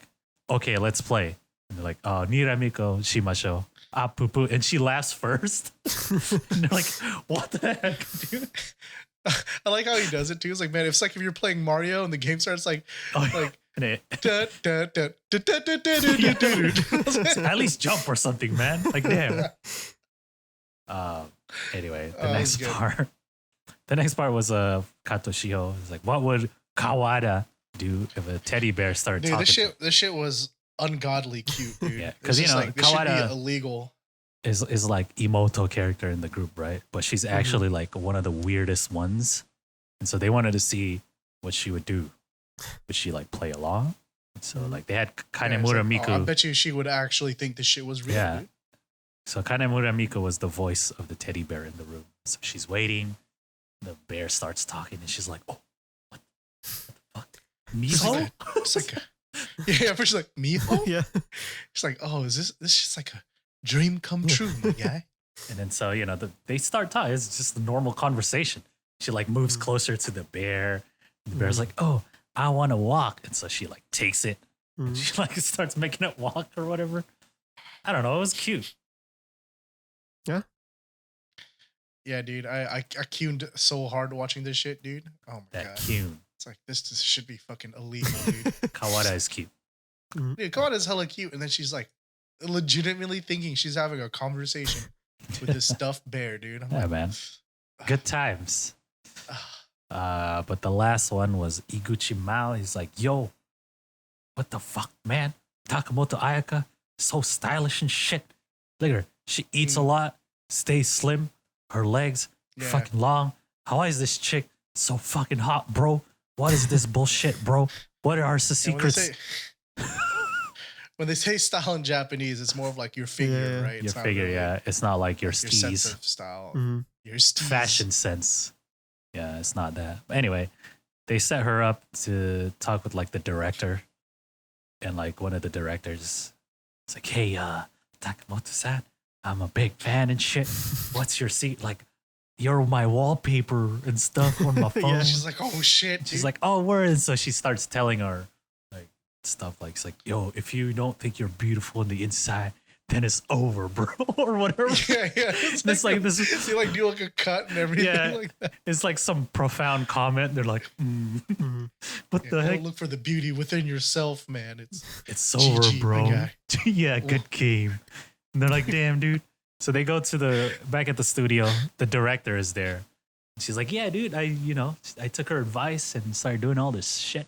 "Okay, let's play." And they're like, "Oh, Nirameko shimashou. Ah, poo poo." And she laughs first. And they're like, "What the heck, dude?" I like how he does it too. It's like, man, it's like if you're playing Mario and the game starts like At least jump or something, man. Like, damn. Anyway, the next part was Kato Shiho. It's like, what would Kawada do if a teddy bear started talking? This shit was ungodly cute, dude. Yeah, because you know like, this should Kawada be illegal. is like Imoto character in the group, right? But she's actually like one of the weirdest ones, and so they wanted to see what she would do. Would she like play along? And so like they had Kanemura Miku. I bet you she would actually think this shit was real. Yeah. Dude. So Kanemura Miku was the voice of the teddy bear in the room. So she's waiting. The bear starts talking, and she's like, "Oh, what the fuck, Miho?" It's like, yeah. But she's like, "Miho?" Yeah. She's like, "Oh, is this just like a dream come true, my guy?" And then so you know they start talking. It's just a normal conversation. She like moves closer to the bear. The bear's like, "Oh, I want to walk," and so she like takes it. And she like starts making it walk or whatever. I don't know. It was cute. Yeah. Yeah, dude. I cuned so hard watching this shit, dude. Oh my god. Cute. It's like this should be fucking illegal, dude. Kawada is cute. Dude, Kawada's hella cute, and then she's like legitimately thinking she's having a conversation with this stuffed bear, dude. I'm like, man. Good times. But the last one was Iguchi Mao. He's like, "Yo, what the fuck, man? Takamoto Ayaka, so stylish and shit. Look at her. She eats a lot, stays slim, her legs fucking long. How is this chick so fucking hot, bro? What is this bullshit, bro? What are our secrets?" When they say style in Japanese, it's more of like your figure, right? Your figure, really, it's not like your steez. Your sense of style. Your steez. Fashion sense. Yeah, it's not that. But anyway, they set her up to talk with like the director. And like one of the directors, it's like, "Hey, Takamoto-san, I'm a big fan and shit. What's your seat? Like, you're my wallpaper and stuff on my phone." Yeah, she's like, "Oh shit." Dude. She's like, "Oh, word." And so she starts telling her like stuff like, it's like, "Yo, if you don't think you're beautiful on the inside, then it's over, bro," or whatever. Yeah. It's like this. You like do like a cut and everything. Yeah, like that. It's like some profound comment. They're like, "What the heck?" Look for the beauty within yourself, man. It's over, GG, bro. Yeah, good game. And they're like, "Damn, dude." So they go to back at the studio. The director is there. She's like, "Yeah, dude. I took her advice and started doing all this shit.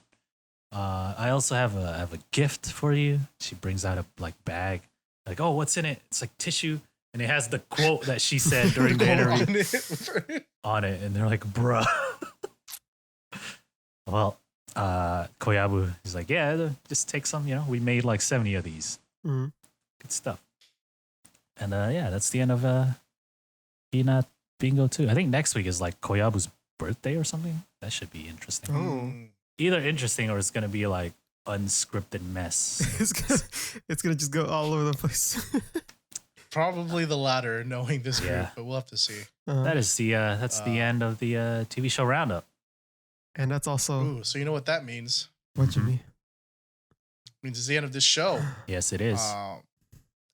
I also have a gift for you." She brings out a like bag. Like, "Oh, what's in it?" It's like tissue, and it has the quote that she said during the interview on it. And they're like, "Bruh." Well, Koyabu is like, "Yeah, just take some. We made like 70 of these. Good stuff." And that's the end of Hinabingo 2. I think next week is like Koyabu's birthday or something. That should be interesting. Oh. Either interesting or it's gonna be like unscripted mess. It's gonna just go all over the place. Probably the latter, knowing this group, Yeah. but we'll have to see. That's the end of the TV show roundup. And that's also Ooh, so you know what that means? what you mean. Means it's the end of this show. Yes, it is.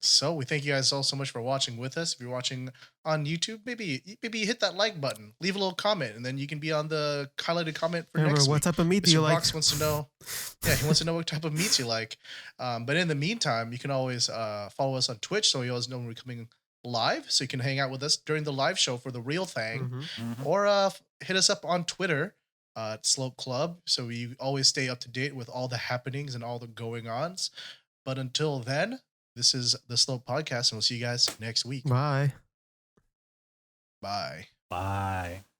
So we thank you guys all so much for watching with us. If you're watching on YouTube, maybe hit that like button, leave a little comment, and then you can be on the highlighted comment for Remember, next what week. type of meat do you Mr. like? Box wants to know. Yeah, he wants to know what type of meats you like. But in the meantime, you can always follow us on Twitch, so you always know when we're coming live, so you can hang out with us during the live show for the real thing, Mhm. or hit us up on Twitter at Slope Club, so you always stay up to date with all the happenings and all the going-ons. But until then, this is the Slope Podcast, and we'll see you guys next week. Bye. Bye. Bye.